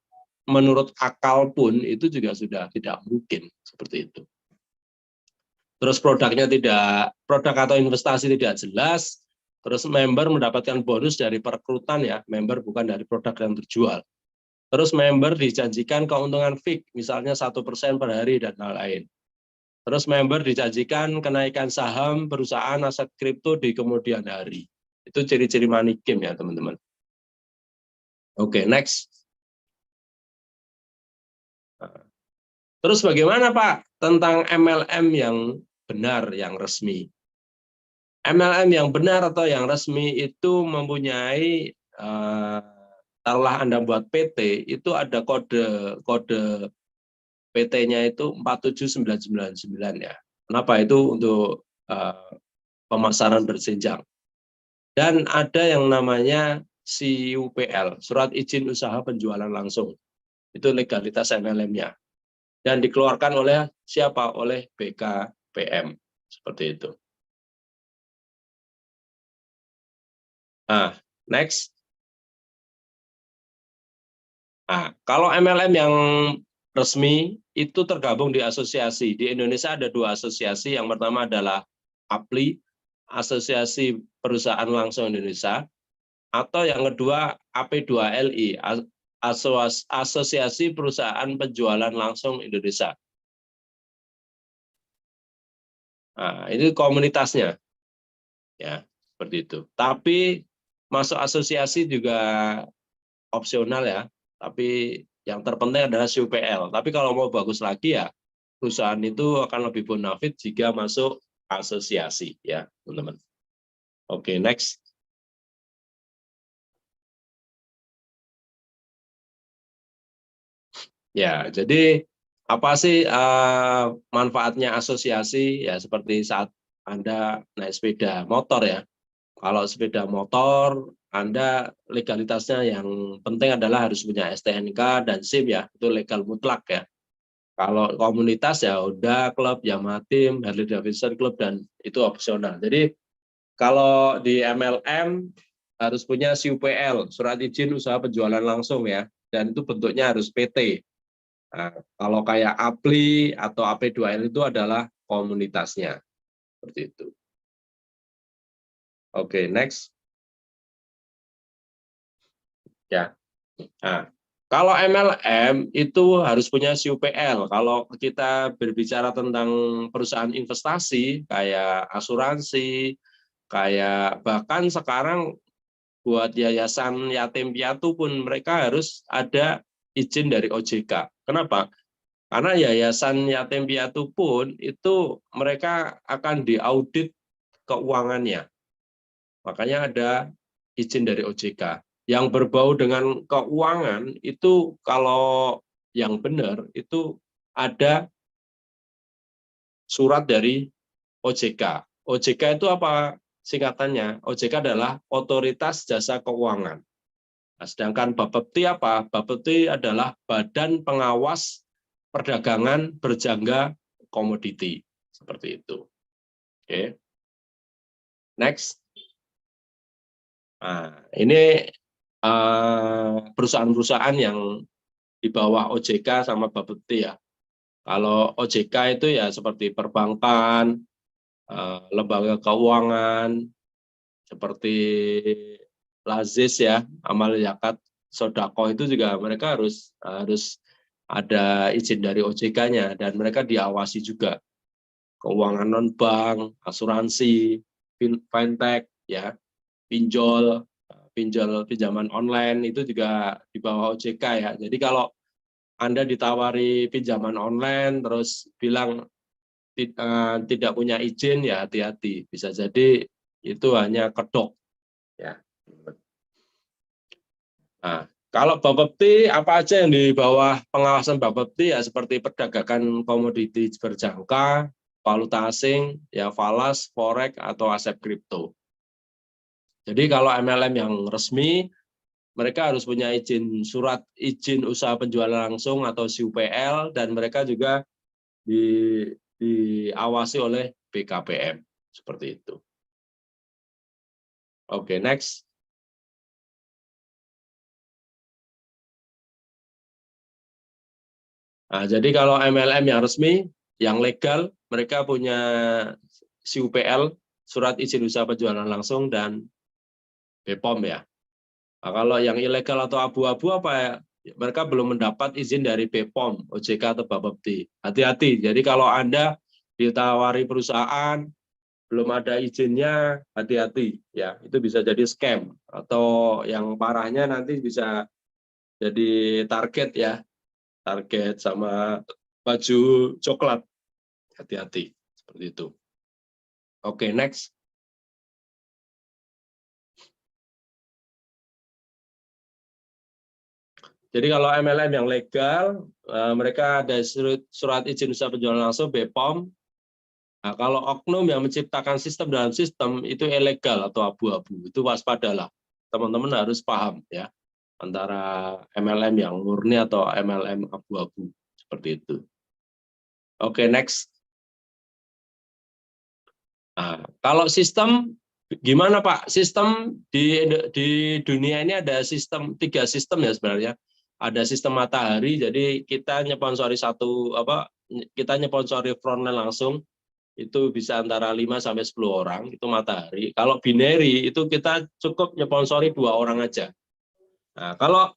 menurut akal pun itu juga sudah tidak mungkin seperti itu. Terus produknya tidak, produk atau investasi tidak jelas, terus member mendapatkan bonus dari perekrutan ya, member bukan dari produk yang terjual. Terus member dijanjikan keuntungan fix, misalnya 1% per hari dan lain-lain. Terus member dijanjikan kenaikan saham perusahaan aset kripto di kemudian hari. Itu ciri-ciri money game ya teman-teman. Oke, next. Terus bagaimana Pak tentang MLM yang benar, yang resmi? MLM yang benar atau yang resmi itu mempunyai, taruhlah Anda buat PT, itu ada kode PT-nya itu 47999 ya. Kenapa? Itu untuk pemasaran berjenjang. Dan ada yang namanya SIUPL, Surat Izin Usaha Penjualan Langsung. Itu legalitas MLM-nya. Dan dikeluarkan oleh siapa? Oleh BKPM. Seperti itu. Nah, next. Nah, kalau MLM yang resmi itu tergabung di asosiasi. Di Indonesia ada 2 asosiasi. Yang pertama adalah APLI, Asosiasi Perusahaan Langsung Indonesia, atau yang kedua AP2LI, Asosiasi Perusahaan Penjualan Langsung Indonesia. Nah, ini komunitasnya. Ya, seperti itu. Tapi masuk asosiasi juga opsional ya. Tapi yang terpenting adalah SIUPL. Tapi kalau mau bagus lagi ya, perusahaan itu akan lebih bonafit jika masuk asosiasi ya, teman-teman. Oke, next. Ya, jadi apa sih manfaatnya asosiasi? Ya seperti saat Anda naik sepeda motor ya. Kalau sepeda motor, Anda legalitasnya yang penting adalah harus punya STNK dan SIM ya, itu legal mutlak ya. Kalau komunitas ya udah klub, Yamaha Team, Harley Davidson Club, dan itu opsional. Jadi kalau di MLM harus punya SIUPL, Surat Izin Usaha Penjualan Langsung ya, dan itu bentuknya harus PT. Nah, kalau kayak APLI atau AP2L itu adalah komunitasnya. Seperti itu. Oke, next. Ya. Nah, kalau MLM itu harus punya SIUPL. Kalau kita berbicara tentang perusahaan investasi, kayak asuransi, kayak bahkan sekarang buat yayasan yatim piatu pun mereka harus ada izin dari OJK. Kenapa? Karena yayasan yatim piatu pun itu mereka akan diaudit keuangannya. Makanya ada izin dari OJK. Yang berbau dengan keuangan itu kalau yang benar itu ada surat dari OJK. OJK itu apa singkatannya? OJK adalah Otoritas Jasa Keuangan. Nah, sedangkan Bapepti apa? Bapepti adalah Badan Pengawas Perdagangan Berjangka Komoditi. Seperti itu. Oke. Next. Nah, ini perusahaan-perusahaan yang di bawah OJK sama Bapepti ya. Kalau OJK itu ya seperti perbankan, lembaga keuangan, seperti Lazis ya, Amal Zakat, Sodako itu juga mereka harus ada izin dari OJK-nya dan mereka diawasi juga. Keuangan non bank, asuransi, fintech ya, pinjaman online itu juga di bawah OJK ya. Jadi kalau Anda ditawari pinjaman online terus bilang tidak punya izin ya hati-hati, bisa jadi itu hanya kedok ya. Nah, kalau Bapepti apa aja yang di bawah pengawasan Bapepti ya seperti perdagangan komoditi berjangka, valuta asing, ya falas, forex atau aset kripto. Jadi kalau MLM yang resmi mereka harus punya izin surat izin usaha penjualan langsung atau SUPL dan mereka juga diawasi oleh BKPM seperti itu. Oke, next. Nah, jadi kalau MLM yang resmi, yang legal, mereka punya SUPL, surat izin usaha penjualan langsung, dan BPOM ya. Nah, kalau yang ilegal atau abu-abu apa ya, mereka belum mendapat izin dari BPOM, OJK atau Bapepti. Hati-hati, jadi kalau Anda ditawari perusahaan, belum ada izinnya, hati-hati ya, itu bisa jadi scam, atau yang parahnya nanti bisa jadi target ya, target sama baju coklat, hati-hati seperti itu. Oke, next. Jadi kalau MLM yang legal, mereka ada surat izin usaha penjualan langsung BPOM. Nah, kalau oknum yang menciptakan sistem dalam sistem itu ilegal atau abu-abu, itu waspadalah. Teman-teman harus paham ya antara MLM yang murni atau MLM abu-abu seperti itu. Oke, next. Nah, kalau sistem gimana Pak? Sistem di dunia ini ada sistem 3 sistem ya sebenarnya. Ada sistem matahari, jadi kita nyponsori kita nyponsori frontline langsung itu bisa antara 5 sampai 10 orang itu matahari. Kalau binary itu kita cukup nyponsori 2 orang aja. Nah, kalau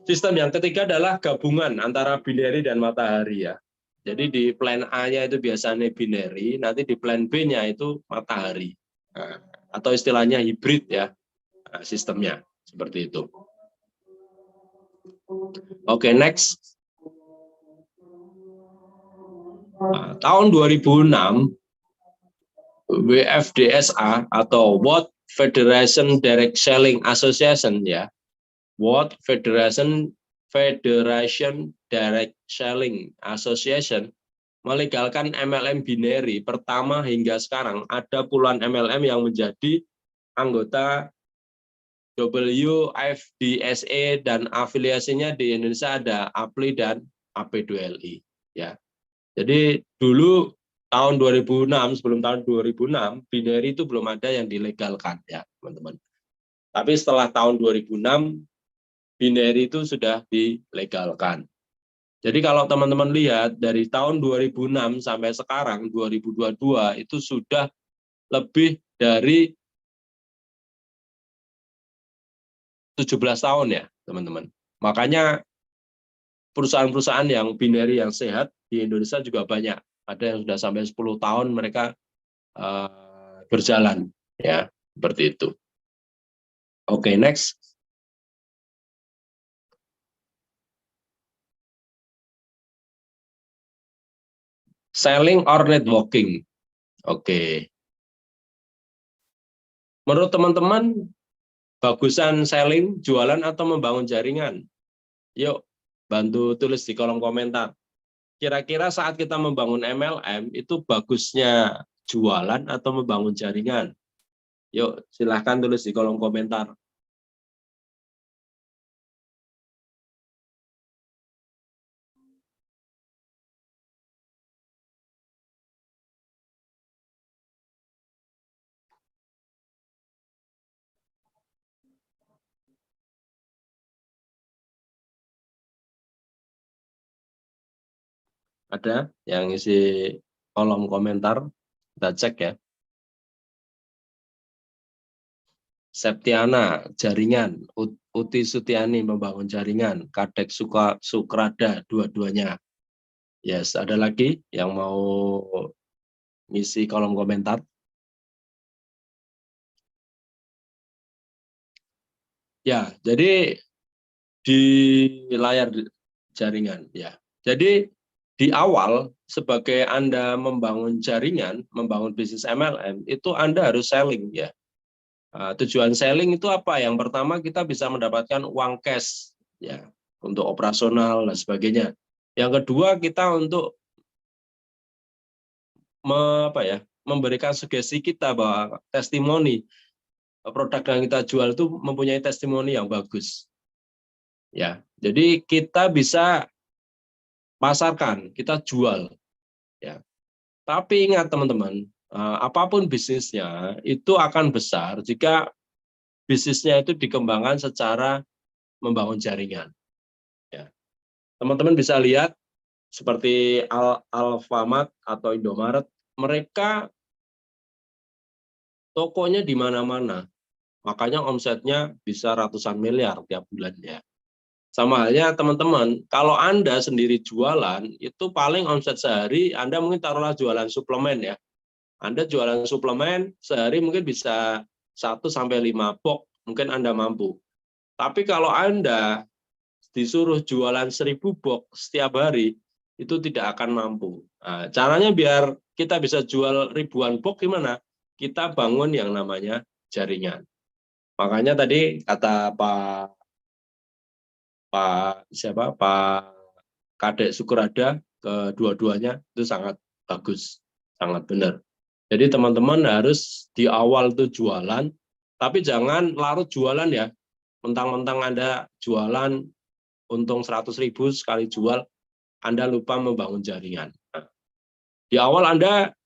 sistem yang ketiga adalah gabungan antara binary dan matahari ya. Jadi di plan A-nya itu biasanya binary, nanti di plan B-nya itu matahari. Nah, atau istilahnya hibrid ya sistemnya, seperti itu. Oke, next. Nah, tahun 2006, WFDSA atau World Federation Direct Selling Association ya, World Federation Direct Selling Association melegalkan MLM binary pertama hingga sekarang ada puluhan MLM yang menjadi anggota WFDSA dan afiliasinya di Indonesia ada APLI dan AP2LI ya. Jadi dulu tahun 2006 sebelum tahun 2006 binary itu belum ada yang dilegalkan ya teman-teman. Tapi setelah tahun 2006 binary itu sudah dilegalkan. Jadi kalau teman-teman lihat dari tahun 2006 sampai sekarang 2022 itu sudah lebih dari 17 tahun ya teman-teman. Makanya perusahaan-perusahaan yang binary yang sehat di Indonesia juga banyak. Ada yang sudah sampai 10 tahun mereka berjalan ya seperti itu. Oke, next. Selling or networking. Oke. Menurut teman-teman, bagusan selling, jualan atau membangun jaringan? Yuk, bantu tulis di kolom komentar. Kira-kira saat kita membangun MLM, itu bagusnya jualan atau membangun jaringan? Yuk, silahkan tulis di kolom komentar. Ada yang isi kolom komentar, kita cek ya. Septiana, jaringan. Uti Sutiani, membangun jaringan. Kadek Sukrada, dua-duanya. Yes, ada lagi yang mau ngisi kolom komentar? Ya, jadi di layar jaringan ya. Jadi di awal sebagai Anda membangun jaringan, membangun bisnis MLM, itu Anda harus selling ya. Tujuan selling itu apa? Yang pertama kita bisa mendapatkan uang cash ya untuk operasional dan sebagainya. Yang kedua kita untuk memberikan sugesti kita bahwa testimoni produk yang kita jual itu mempunyai testimoni yang bagus. Ya, jadi kita bisa pasarkan, kita jual. Ya. Tapi ingat teman-teman, apapun bisnisnya itu akan besar jika bisnisnya itu dikembangkan secara membangun jaringan. Ya. Teman-teman bisa lihat seperti Alfamart atau Indomaret, mereka tokonya di mana-mana, makanya omsetnya bisa ratusan miliar tiap bulannya. Sama halnya teman-teman, kalau Anda sendiri jualan, itu paling omset sehari, Anda mungkin taruhlah jualan suplemen ya. Anda jualan suplemen, sehari mungkin bisa 1-5 box, mungkin Anda mampu. Tapi kalau Anda disuruh jualan 1000 box setiap hari, itu tidak akan mampu. Nah, caranya biar kita bisa jual ribuan box gimana? Kita bangun yang namanya jaringan. Makanya tadi kata Pak Kadek Sukrada, kedua-duanya itu sangat bagus, sangat benar. Jadi teman-teman harus di awal itu jualan, tapi jangan larut jualan ya. Mentang-mentang Anda jualan untung 100.000 sekali jual, Anda lupa membangun jaringan. Nah, di awal Anda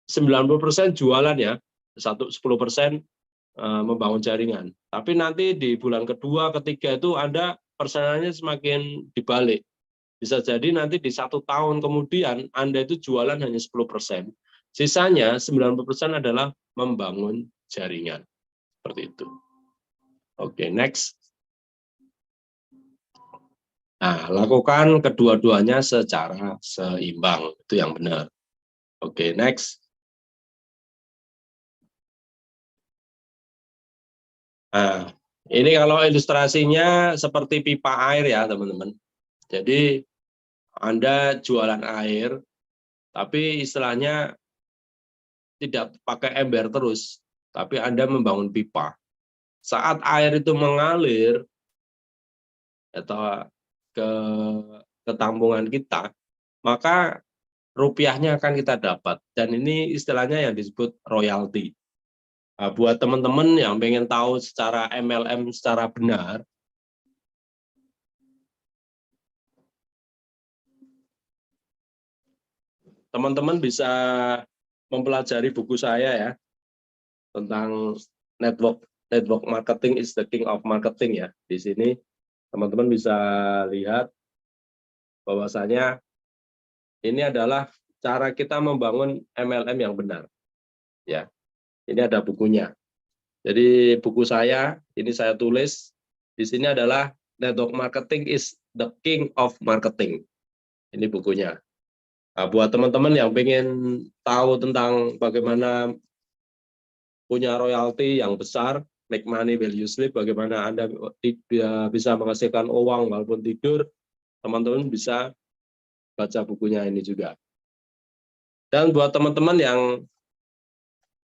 90% jualan ya, 10% membangun jaringan. Tapi nanti di bulan kedua, ketiga itu Anda persenannya semakin dibalik. Bisa jadi nanti di 1 tahun kemudian Anda itu jualan hanya 10%. Sisanya 90% adalah membangun jaringan. Seperti itu. Oke, next. Nah, lakukan kedua-duanya secara seimbang. Itu yang benar. Oke, next. Nah, ini kalau ilustrasinya seperti pipa air ya, teman-teman. Jadi Anda jualan air, tapi istilahnya tidak pakai ember terus, tapi Anda membangun pipa. Saat air itu mengalir atau ke tampungan kita, maka rupiahnya akan kita dapat. Dan ini istilahnya yang disebut royalti. Nah, buat teman-teman yang pengen tahu secara MLM secara benar, teman-teman bisa mempelajari buku saya ya tentang network marketing is the king of marketing ya. Di sini teman-teman bisa lihat bahwasanya ini adalah cara kita membangun MLM yang benar. Ya. Ini ada bukunya. Jadi buku saya ini saya tulis di sini adalah network marketing is the king of marketing. Ini bukunya. Nah, buat teman-teman yang pengen tahu tentang bagaimana punya royalti yang besar, make money value sleep, bagaimana Anda bisa menghasilkan uang walaupun tidur, teman-teman bisa baca bukunya ini juga. Dan buat teman-teman yang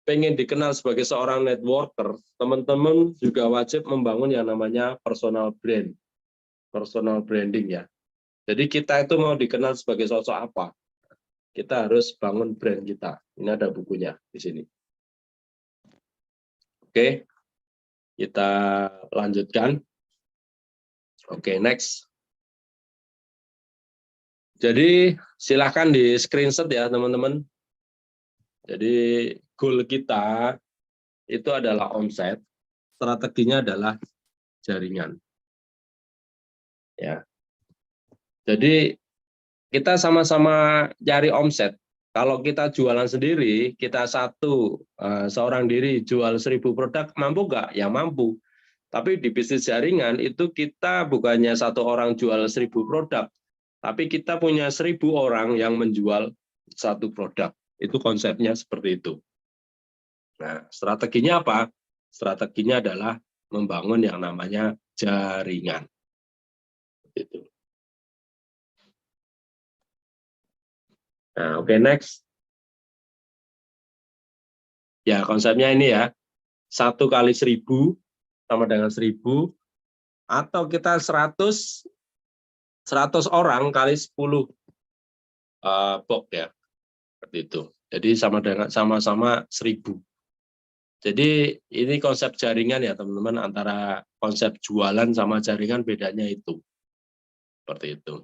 pengen dikenal sebagai seorang networker, teman-teman juga wajib membangun yang namanya personal brand, personal branding ya. Jadi kita itu mau dikenal sebagai sosok apa? Kita harus bangun brand kita. Ini ada bukunya di sini. Oke, kita lanjutkan. Oke, next. Jadi silahkan di screenshot ya teman-teman. Jadi goal kita itu adalah omset, strateginya adalah jaringan. Ya. Jadi kita sama-sama cari omset. Kalau kita jualan sendiri, kita seorang diri jual 1000 produk, mampu nggak? Ya mampu. Tapi di bisnis jaringan itu kita bukannya satu orang jual 1000 produk, tapi kita punya 1000 orang yang menjual satu produk. Itu konsepnya seperti itu. Nah, strateginya apa? Strateginya adalah membangun yang namanya jaringan. Itu. Nah, oke, next. Ya, konsepnya ini ya. 1 kali 1000 sama dengan 1000, atau kita 100 orang kali 10 box ya. Seperti itu. Jadi sama-sama 1000. Jadi ini konsep jaringan ya teman-teman, antara konsep jualan sama jaringan bedanya itu. Seperti itu.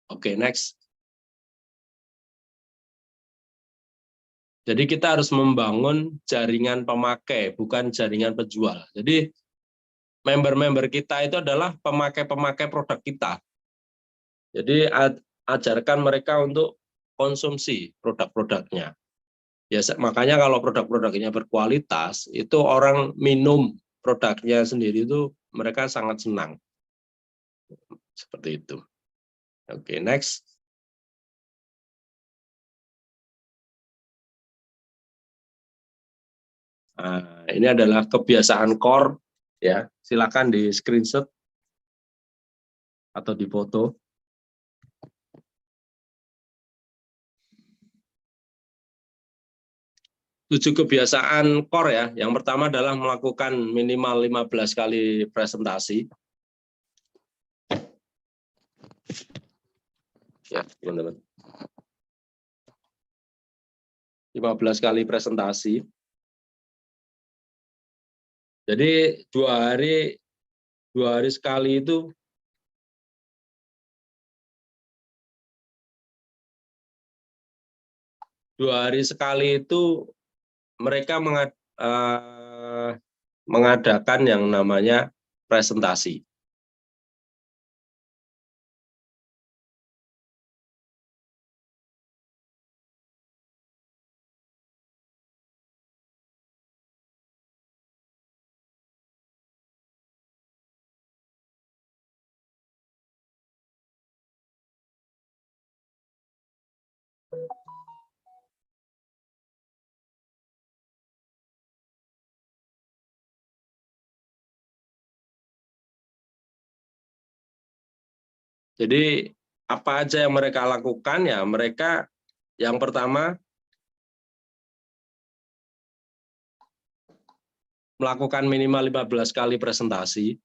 Oke, next. Jadi kita harus membangun jaringan pemakai, bukan jaringan penjual. Jadi member-member kita itu adalah pemakai-pemakai produk kita. Jadi ajarkan mereka untuk konsumsi produk-produknya. Ya, makanya kalau produk-produknya berkualitas, itu orang minum produknya sendiri itu mereka sangat senang. Seperti itu. Oke, next. Nah, ini adalah kebiasaan core, ya. Silakan di screenshot atau difoto. Tujuh kebiasaan core ya. Yang pertama adalah melakukan minimal 15 kali presentasi. Ya, teman-teman. 15 kali presentasi. Jadi 2 hari sekali itu mereka mengadakan yang namanya presentasi. Jadi apa aja yang mereka lakukan ya, mereka yang pertama melakukan minimal 15 kali presentasi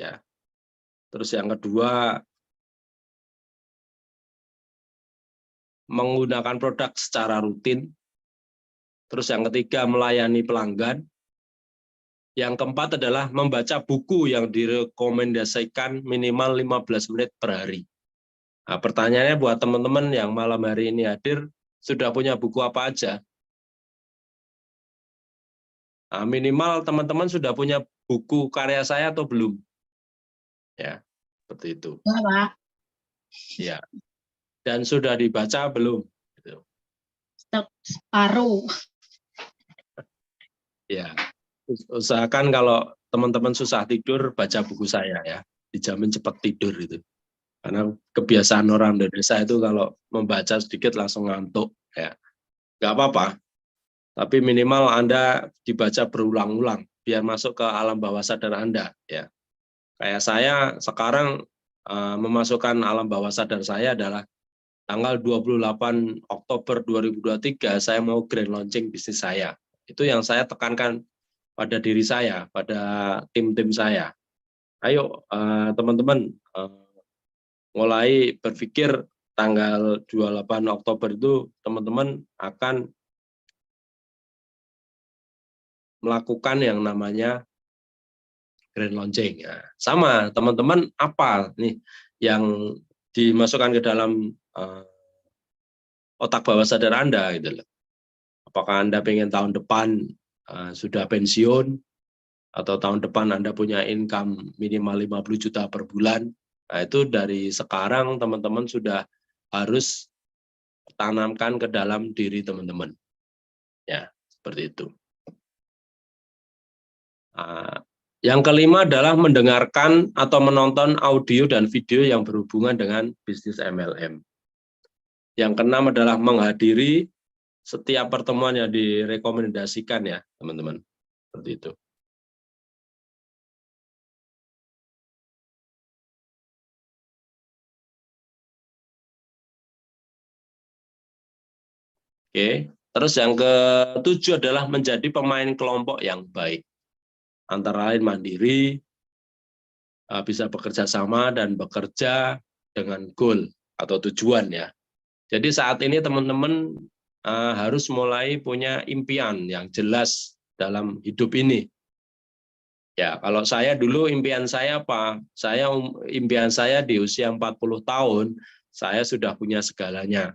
ya. Terus yang kedua menggunakan produk secara rutin. Terus yang ketiga melayani pelanggan. Yang keempat adalah membaca buku yang direkomendasikan minimal 15 menit per hari. Nah, pertanyaannya buat teman-teman yang malam hari ini hadir, sudah punya buku apa aja? Nah, minimal teman-teman sudah punya buku karya saya atau belum? Ya, seperti itu. Ya, Pak. Ya. Dan sudah dibaca belum? Separuh. Ya. Usahakan kalau teman-teman susah tidur, baca buku saya ya. Dijamin cepat tidur itu. Karena kebiasaan orang Indonesia itu kalau membaca sedikit langsung ngantuk ya. Nggak apa-apa. Tapi minimal Anda dibaca berulang-ulang biar masuk ke alam bawah sadar Anda ya. Kayak saya sekarang memasukkan alam bawah sadar saya adalah tanggal 28 Oktober 2023 saya mau grand launching bisnis saya. Itu yang saya tekankan pada diri saya, pada tim-tim saya. Ayo teman-teman mulai berpikir tanggal 28 Oktober itu teman-teman akan melakukan yang namanya grand launching. Ya. Sama teman-teman apa nih yang dimasukkan ke dalam otak bawah sadar Anda gitu loh. Apakah Anda pengen tahun depan sudah pensiun, atau tahun depan Anda punya income minimal 50 juta per bulan, Nah, itu dari sekarang teman-teman sudah harus tanamkan ke dalam diri teman-teman. Ya, seperti itu. Nah, yang kelima adalah mendengarkan atau menonton audio dan video yang berhubungan dengan bisnis MLM. Yang keenam adalah menghadiri setiap pertemuan yang direkomendasikan ya, teman-teman. Seperti itu. Oke. Terus yang ketujuh adalah menjadi pemain kelompok yang baik. Antara lain mandiri, bisa bekerja sama dan bekerja dengan goal atau tujuan ya. Jadi saat ini teman-teman harus mulai punya impian yang jelas dalam hidup ini. Ya, kalau saya dulu impian saya apa? Impian saya di usia 40 tahun, saya sudah punya segalanya.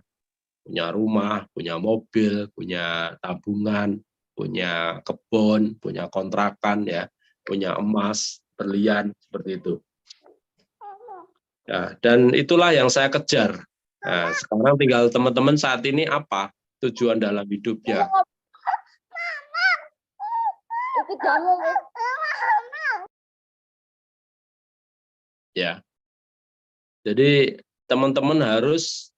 Punya rumah, punya mobil, punya tabungan, punya kebun, punya kontrakan ya, punya emas, berlian seperti itu. Ya, dan itulah yang saya kejar. Nah, sekarang tinggal teman-teman saat ini apa tujuan dalam hidupnya. Ya, jadi teman-teman harus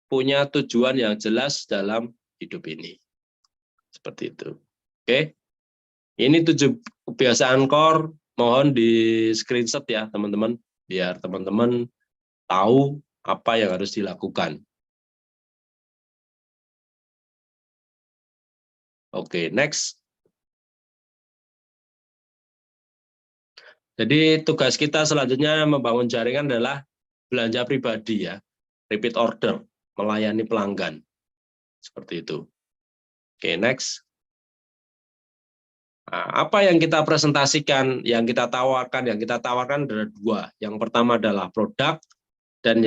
punya tujuan yang jelas dalam hidup ini. Seperti itu. Oke. Ini 7 kebiasaan core, mohon di screenshot ya teman-teman, biar teman-teman tahu apa yang harus dilakukan. Oke, next. Jadi tugas kita selanjutnya membangun jaringan adalah belanja pribadi ya, repeat order, melayani pelanggan. Seperti itu. Oke, next. Nah, apa yang kita presentasikan, yang kita tawarkan adalah 2. Yang pertama adalah produk, dan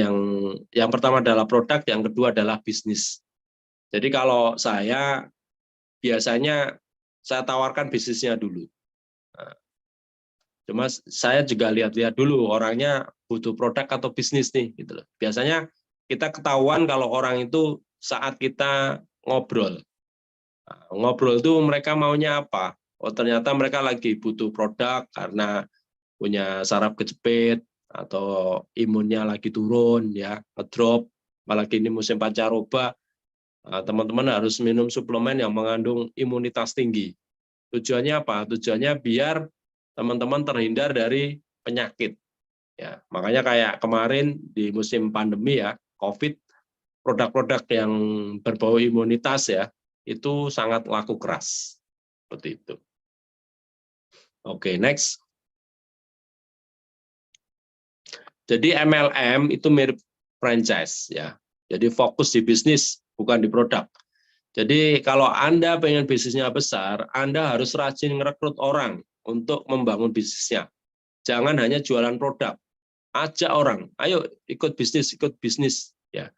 yang pertama adalah produk, yang kedua adalah bisnis. Jadi kalau saya biasanya saya tawarkan bisnisnya dulu. Nah, cuma saya juga lihat-lihat dulu orangnya butuh produk atau bisnis nih, gitu loh. Biasanya kita ketahuan kalau orang itu saat kita ngobrol. Nah, ngobrol itu mereka maunya apa? Oh, ternyata mereka lagi butuh produk karena punya saraf kejepit atau imunnya lagi turun ya, ngedrop. Apalagi ini musim pancaroba, teman-teman harus minum suplemen yang mengandung imunitas tinggi. Tujuannya apa? Tujuannya biar teman-teman terhindar dari penyakit. Ya, makanya kayak kemarin di musim pandemi ya, COVID, produk-produk yang berbau imunitas ya, itu sangat laku keras. Seperti itu. Oke, next. Jadi MLM itu mirip franchise ya. Jadi fokus di bisnis, bukan di produk. Jadi kalau Anda pengen bisnisnya besar, Anda harus rajin merekrut orang untuk membangun bisnisnya. Jangan hanya jualan produk. Ajak orang, ayo ikut bisnis ya.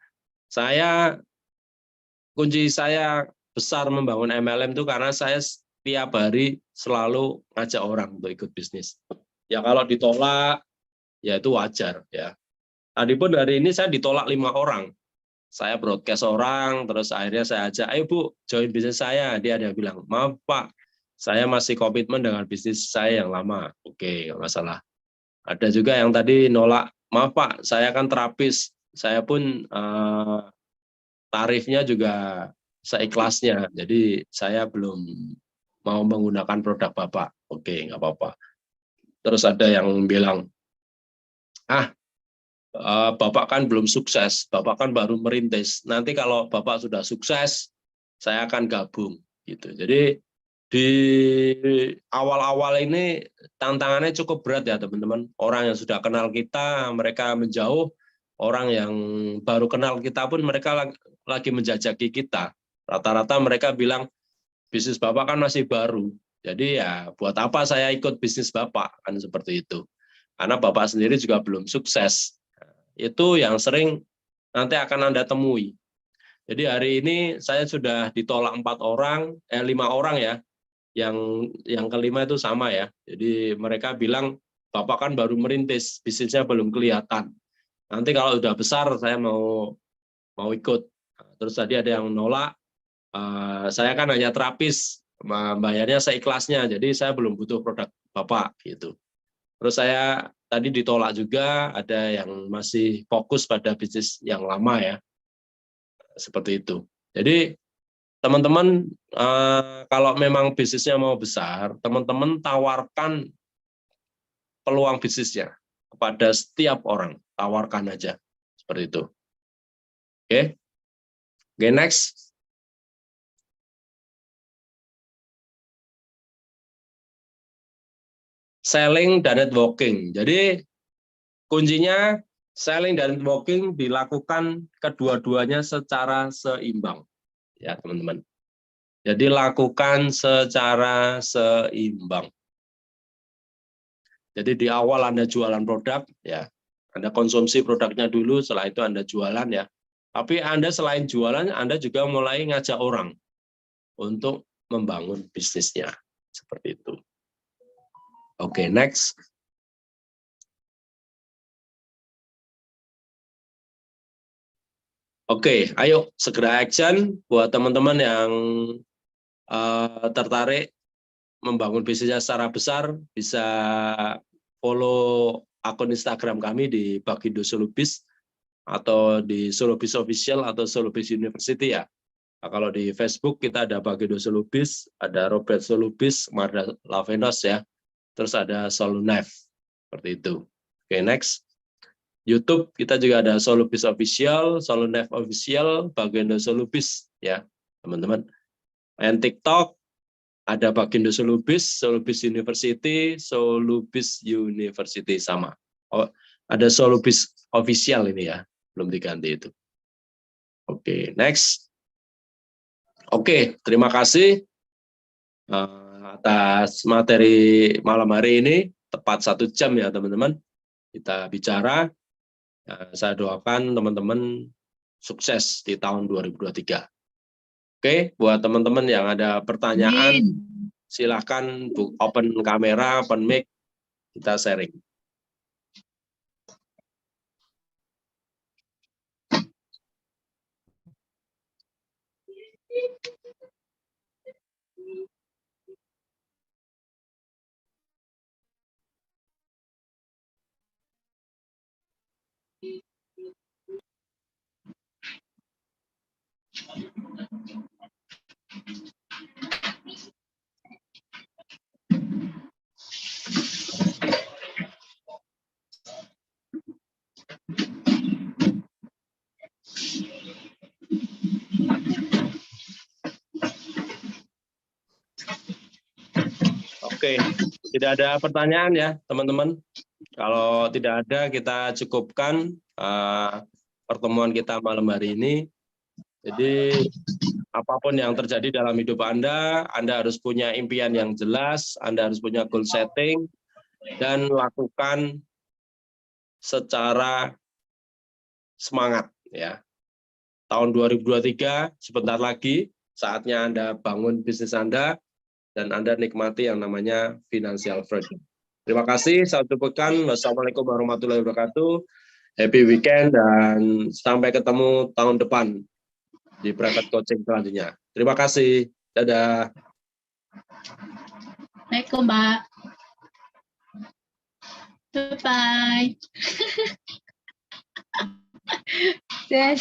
Kunci saya besar membangun MLM itu karena saya setiap hari selalu ngajak orang untuk ikut bisnis. Ya kalau ditolak ya itu wajar ya. Tadi pun hari ini saya ditolak 5 orang. Saya broadcast orang, terus akhirnya saya ajak, ayo Bu, join bisnis saya. Dia ada bilang, maaf Pak, saya masih komitmen dengan bisnis saya yang lama. Oke, nggak masalah. Ada juga yang tadi nolak, maaf Pak, saya kan terapis, saya pun tarifnya juga seikhlasnya, jadi saya belum mau menggunakan produk Bapak. Oke, nggak apa-apa. Terus ada yang bilang, Bapak kan belum sukses, Bapak kan baru merintis. Nanti kalau Bapak sudah sukses, saya akan gabung. Gitu. Jadi di awal-awal ini tantangannya cukup berat ya teman-teman. Orang yang sudah kenal kita, mereka menjauh. Orang yang baru kenal kita pun mereka lagi menjajaki kita. Rata-rata mereka bilang, bisnis Bapak kan masih baru. Jadi ya buat apa saya ikut bisnis Bapak? Kan seperti itu. Karena Bapak sendiri juga belum sukses. Itu yang sering nanti akan Anda temui. Jadi hari ini saya sudah ditolak 5 orang ya. Yang kelima itu sama ya. Jadi mereka bilang, Bapak kan baru merintis, bisnisnya belum kelihatan. Nanti kalau udah besar saya mau ikut. Terus tadi ada yang nolak, saya kan hanya terapis, bayarnya seikhlasnya, jadi saya belum butuh produk Bapak gitu. Terus saya tadi ditolak juga, ada yang masih fokus pada bisnis yang lama ya, seperti itu. Jadi teman-teman, kalau memang bisnisnya mau besar, teman-teman tawarkan peluang bisnisnya kepada setiap orang, tawarkan aja seperti itu. Oke, next. Selling dan networking. Jadi kuncinya selling dan networking dilakukan kedua-duanya secara seimbang, ya teman-teman. Jadi lakukan secara seimbang. Jadi di awal Anda jualan produk, ya Anda konsumsi produknya dulu, setelah itu Anda jualan ya. Tapi Anda selain jualan, Anda juga mulai ngajak orang untuk membangun bisnisnya, seperti itu. Oke, next. Oke, ayo segera action buat teman-teman yang tertarik membangun bisnisnya secara besar, bisa follow akun Instagram kami di Bagindo Solubis atau di Solubis Official atau Solubis University ya. Nah, kalau di Facebook kita ada Bagindo Solubis, ada Robert Solubis, Marda Lavenos ya, terus ada Solunef, seperti itu. Oke, next. YouTube kita juga ada Solubis Official, Solunef Official, Bagindo Solubis ya teman-teman. And TikTok ada Bagindo Solubis, Solubis University, Solubis University sama. Oh, ada Solubis Official ini ya, belum diganti itu. Oke, next. Oke, terima kasih atas materi malam hari ini, tepat 1 jam ya teman-teman kita bicara. Saya doakan teman-teman sukses di tahun 2023. Oke, buat teman-teman yang ada pertanyaan, silahkan open kamera, open mic, kita sharing. Oke, tidak ada pertanyaan ya teman-teman. Kalau tidak ada, kita cukupkan pertemuan kita malam hari ini. Jadi apapun yang terjadi dalam hidup Anda harus punya impian yang jelas, Anda harus punya goal setting, dan lakukan secara semangat ya. Tahun 2023 sebentar lagi, saatnya Anda bangun bisnis Anda, dan Anda nikmati yang namanya financial freedom. Terima kasih, selamat pekan. Wassalamualaikum warahmatullahi wabarakatuh. Happy weekend, dan sampai ketemu tahun depan di private coaching selanjutnya. Terima kasih. Dadah. Assalamualaikum, Mbak. Bye-bye. Yes.